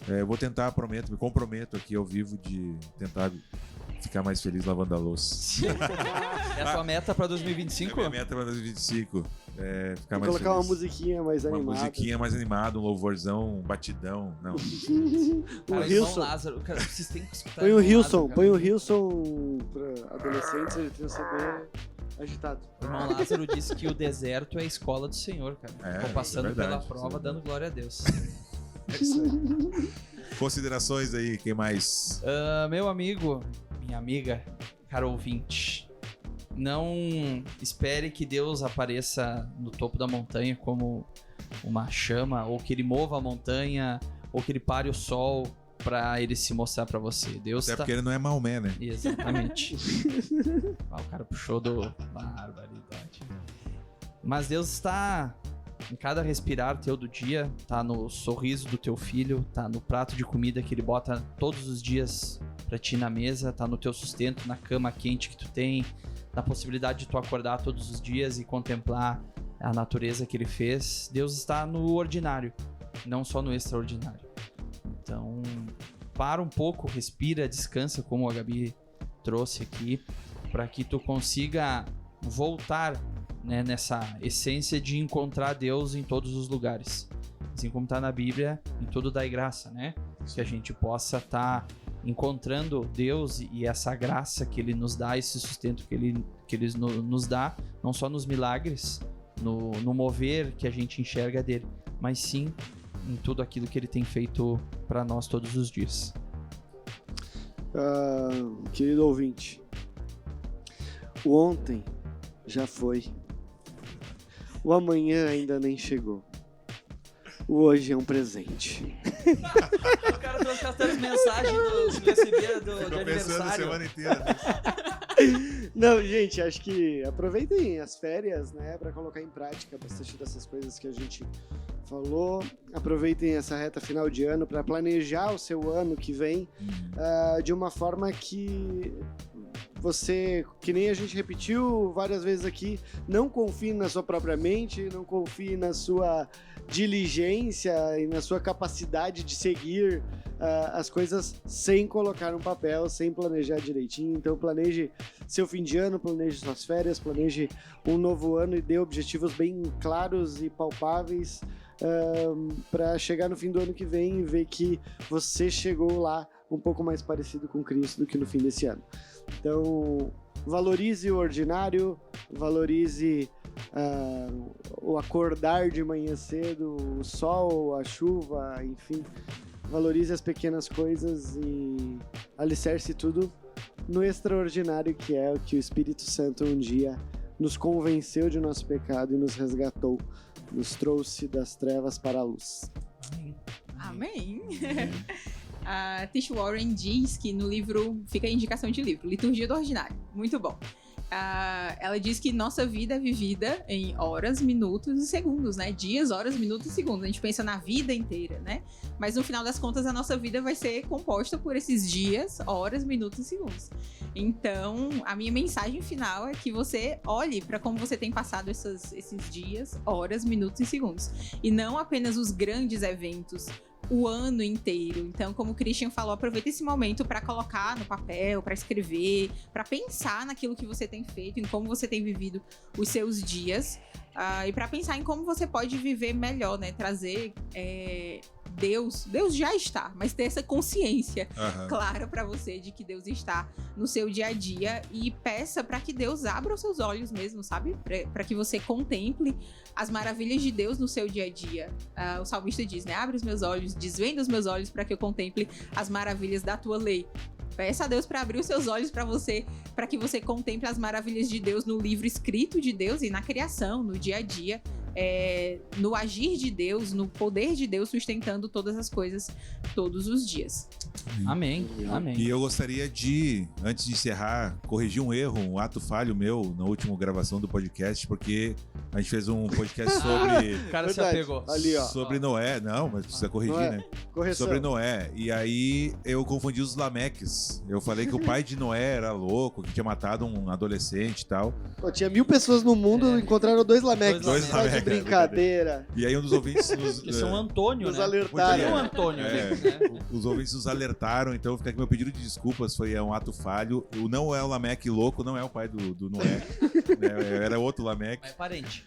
Eu vou tentar, me comprometo aqui ao vivo de tentar ficar mais feliz lavando a louça.
É a tua meta pra 2025?
É a minha meta para 2025. Ficar
Vou
mais
colocar uma
feliz.
musiquinha mais
Uma
animada.
musiquinha mais animada, um louvorzão, um batidão. Não.
O
Cara, irmão
Hilson.
Lázaro, cara, vocês têm que escutar
Põe o
irmão
Hilson,
Lázaro,
põe o
cara.
Hilson pra adolescentes, ele tem um CD agitado.
O irmão Lázaro disse que o deserto é a escola do Senhor, cara. Ficou passando
verdade,
pela
isso é
prova,
verdade.
dando glória a Deus.
É isso aí. Considerações aí, quem mais?
Meu amigo, minha amiga, cara ouvinte, não espere que Deus apareça no topo da montanha como uma chama, ou que ele mova a montanha, ou que ele pare o sol pra ele se mostrar pra você. Deus
Até
tá...
porque ele não é Maomé, né?
Exatamente. O cara puxou do... Barbaridade. Mas Deus está em cada respirar teu do dia, tá no sorriso do teu filho, tá no prato de comida que ele bota todos os dias pra ti na mesa, tá no teu sustento, na cama quente que tu tem, na possibilidade de tu acordar todos os dias e contemplar a natureza que ele fez. Deus está no ordinário, não só no extraordinário. Então, para um pouco, respira, descansa, como a Gabi trouxe aqui, para que tu consiga voltar, né, nessa essência de encontrar Deus em todos os lugares. Assim como está na Bíblia, em tudo dai graça, né? Que a gente possa estar encontrando Deus e essa graça que Ele nos dá, esse sustento que Ele nos dá, não só nos milagres, no mover que a gente enxerga dele, mas sim em tudo aquilo que ele tem feito para nós todos os dias.
Querido ouvinte, o ontem já foi, o amanhã ainda nem chegou, o hoje é um presente.
O cara trouxe as mensagens do USB de aniversário.
Semana inteira.
Não, gente, acho que aproveitem as férias, né, para colocar em prática bastante dessas coisas que a gente falou. Aproveitem essa reta final de ano para planejar o seu ano que vem de uma forma que você, que nem a gente repetiu várias vezes aqui, não confie na sua própria mente, não confie na sua diligência e na sua capacidade de seguir as coisas sem colocar no papel, sem planejar direitinho. Então planeje seu fim de ano, planeje suas férias, planeje um novo ano e dê objetivos bem claros e palpáveis para chegar no fim do ano que vem e ver que você chegou lá um pouco mais parecido com Cristo do que no fim desse ano. Então, valorize o ordinário, valorize o acordar de manhã cedo, o sol, a chuva, enfim. Valorize as pequenas coisas e alicerce tudo no extraordinário que é o que o Espírito Santo um dia nos convenceu de nosso pecado e nos resgatou, nos trouxe das trevas para a luz.
Amém. A Tish Warren diz que no livro, fica a indicação de livro, Liturgia do Ordinário, muito bom. Ela diz que nossa vida é vivida em horas, minutos e segundos, né? Dias, horas, minutos e segundos. A gente pensa na vida inteira, né? Mas no final das contas, a nossa vida vai ser composta por esses dias, horas, minutos e segundos. Então, a minha mensagem final é que você olhe para como você tem passado esses dias, horas, minutos e segundos. E não apenas os grandes eventos, o ano inteiro. Então, como o Christian falou, aproveita esse momento para colocar no papel, para escrever, para pensar naquilo que você tem feito, em como você tem vivido os seus dias, e para pensar em como você pode viver melhor, né? Trazer Deus já está, mas ter essa consciência clara para você de que Deus está no seu dia a dia, e peça para que Deus abra os seus olhos mesmo, sabe? Para que você contemple as maravilhas de Deus no seu dia a dia. O salmista diz, né? Abre os meus olhos, desvenda os meus olhos para que eu contemple as maravilhas da tua lei. Peça a Deus para abrir os seus olhos para que você contemple as maravilhas de Deus no livro escrito de Deus e na criação, no dia a dia, no agir de Deus, no poder de Deus sustentando todas as coisas todos os dias.
Amém. Amém.
E eu gostaria de, antes de encerrar, corrigir um erro, um ato falho meu na última gravação do podcast, porque a gente fez um podcast sobre...
O cara se
Verdade.
apegou.
Ali, ó.
Sobre Noé. Não, mas precisa corrigir,
Noé.
né?
Correção.
Sobre Noé. E aí eu confundi os Lameques. Eu falei que o pai de Noé era louco, que tinha matado um adolescente e tal.
Pô, tinha 1000 pessoas no mundo, encontraram 2 Lameques.
Dois
Tá de
Lameques,
brincadeira.
E aí um dos ouvintes...
Que são Antônio,
Nos
né?
alertaram.
Tem um Antônio, né?
Os ouvintes nos alertaram, então fica aqui meu pedido de desculpas, foi um ato falho. O não é o Lameque louco, não é o pai do Noé. Era outro Lameque.
Mas é parente.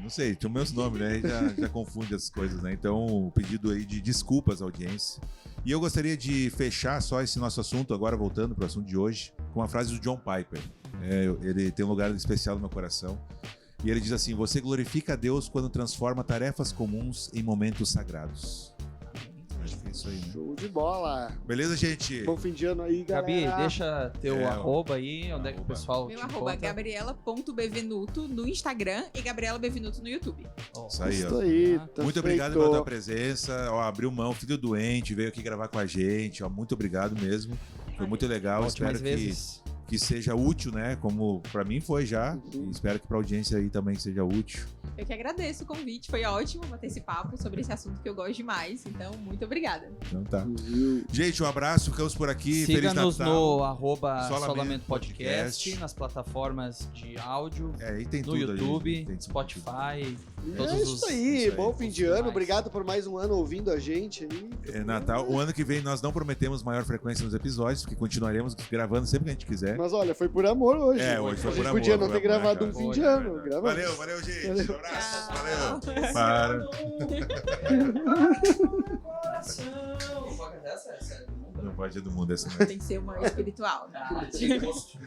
Não sei, tinha o mesmo nome, né? Já confunde as coisas, né? Então, o pedido aí de desculpas à audiência. E eu gostaria de fechar só esse nosso assunto, agora voltando para o assunto de hoje, com uma frase do John Piper. Ele tem um lugar especial no meu coração. E ele diz assim: você glorifica a Deus quando transforma tarefas comuns em momentos sagrados. Acho que é isso aí, né?
Show de bola.
Beleza, gente?
Bom fim de ano aí,
Gabi,
galera.
deixa teu arroba aí, onde é que o pessoal
Meu
te
arroba é
encontra?
gabriela.bevenuto no Instagram e Gabriela Bevenuto no YouTube.
Isso aí,
Isso
ó.
aí,
Ah,
tá
Muito obrigado
feito.
pela tua presença. Ó, abriu mão, filho doente, veio aqui gravar com a gente. Ó, muito obrigado mesmo. Foi muito legal.
Volte mais
Espero
vezes.
que seja útil, né? Como pra mim foi já. E espero que pra audiência aí também seja útil.
Eu que agradeço o convite, foi ótimo bater esse papo sobre esse assunto que eu gosto demais, então muito obrigada.
Então tá.
Viu?
Gente, um abraço. Ficamos por aqui. Feliz
Siga-nos
Natal.
no arroba
Solamento
Solamento Podcast,
Podcast.
nas plataformas de áudio,
Aí tem
no
tudo
YouTube,
aí, tem
Spotify.
É
Todos
isso
os-
aí,
isso aí,
bom fim
os
de ano,
finais.
obrigado por mais um ano ouvindo a gente aí.
É Natal. O ano que vem nós não prometemos maior frequência nos episódios, porque continuaremos gravando sempre que a gente quiser.
Mas olha, foi por amor hoje.
Hoje foi
A
por
gente
amor.
podia não
foi
ter
por amor,
gravado
cara.
um fim
Foi,
de
é
ano. Gravamos.
Valeu, gente.
Valeu.
Um abraço.
Tchau.
Valeu. Para. Não pode ir do mundo essa, né?
Tem que ser uma espiritual.
Ah, tem gosto.